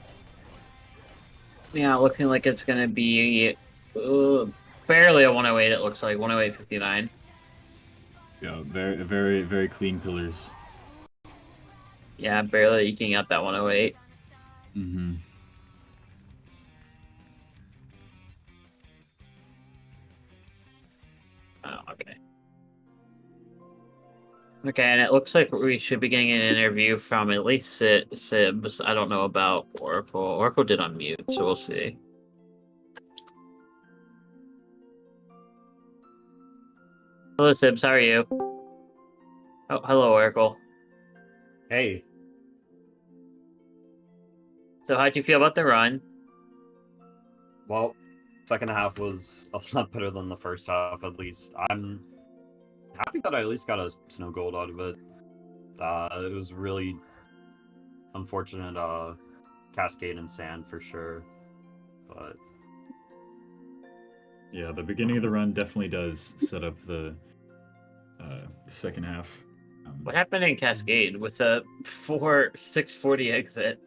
Yeah, looking like it's gonna be barely a 108. It looks like 108.59. Yeah, very clean pillars. Yeah, barely eking out that 108. Mm-hmm. Oh, okay. Okay, and it looks like we should be getting an interview from at least Sibs. I don't know about Oracle. Oracle did unmute, so we'll see. Hello, Sibs. How are you? Oh, hello, Oracle. Hey, So, how'd you feel about the run? well, second half was a lot better than the first half, at least. I'm happy that I at least got a snow gold out of it. It was really unfortunate cascade and sand for sure, but Yeah, the beginning of the run definitely does set up the second half. What happened in Cascade with the 640 exit?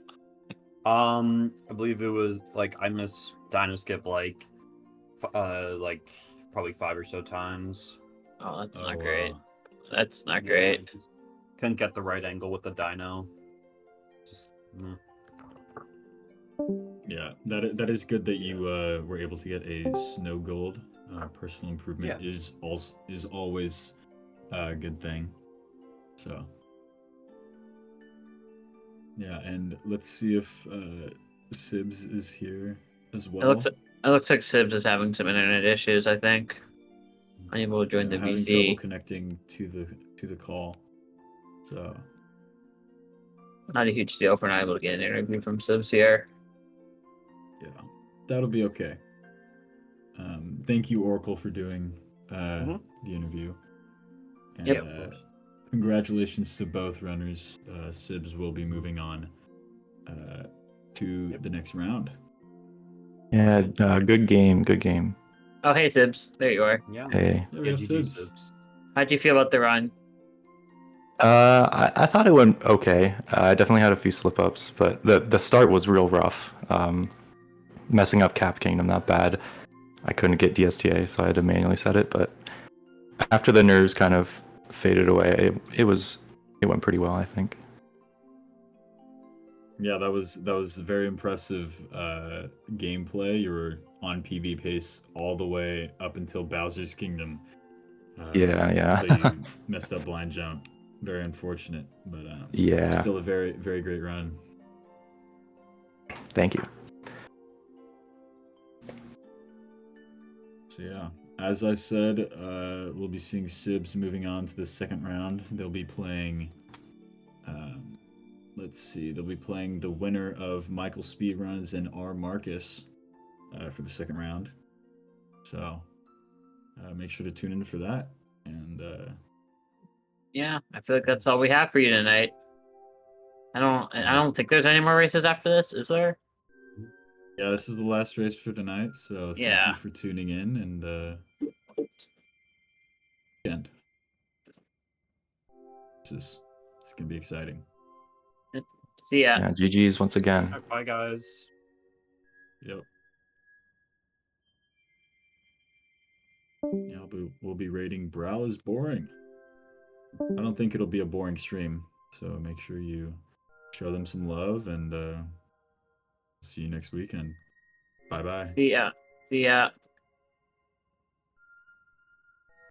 I believe it was like I missed Dino Skip like probably 5 or so times. Oh, that's not wow. great. That's not Yeah, great. just couldn't get the right angle with the Dino. Just Yeah, that is good that you were able to get a snow gold. Personal improvement Yeah. is always a good thing. So yeah, and let's see if Sibs is here as well. It looks like Sibs is having some internet issues, I think. Unable to join the having trouble VC. connecting to the call. So Not a huge deal for not able to get an interview from Sibs here. yeah, that'll be okay. Thank you, Oracle, for doing the interview. And, yeah, of course. Congratulations to both runners. Sibs will be moving on to the next round. Yeah, good game, good game. Oh, hey, Sibs. There you are. Yeah. Hey. There we Yeah, have GG Sibs. Sibs. How'd you feel about the run? I thought it went okay. I definitely had a few slip ups, but the start was real rough. Messing up Cap Kingdom that bad. I couldn't get DSTA, so I had to manually set it. But after the nerves kind of faded away, it went pretty well, I think. Yeah, that was very impressive gameplay. You were on PB pace all the way up until Bowser's Kingdom. Yeah. Until you messed up blind jump. Very unfortunate, but Yeah. still a very great run. Thank you. So yeah, as I said, we'll be seeing Sibs moving on to the second round. They'll be playing. Let's see. They'll be playing the winner of Michael Speedruns and R. Marcus for the second round. So make sure to tune in for that. And Yeah, I feel like that's all we have for you tonight. I don't think there's any more races after this, is there? yeah, this is the last race for tonight. So thank Yeah. you for tuning in and end. It's gonna be exciting. See ya. Yeah, GG's once again. Bye guys. Yep. Yeah, we'll be rating Brow as boring. I don't think it'll be a boring stream, so make sure you show them some love, and see you next weekend. Bye-bye. See ya.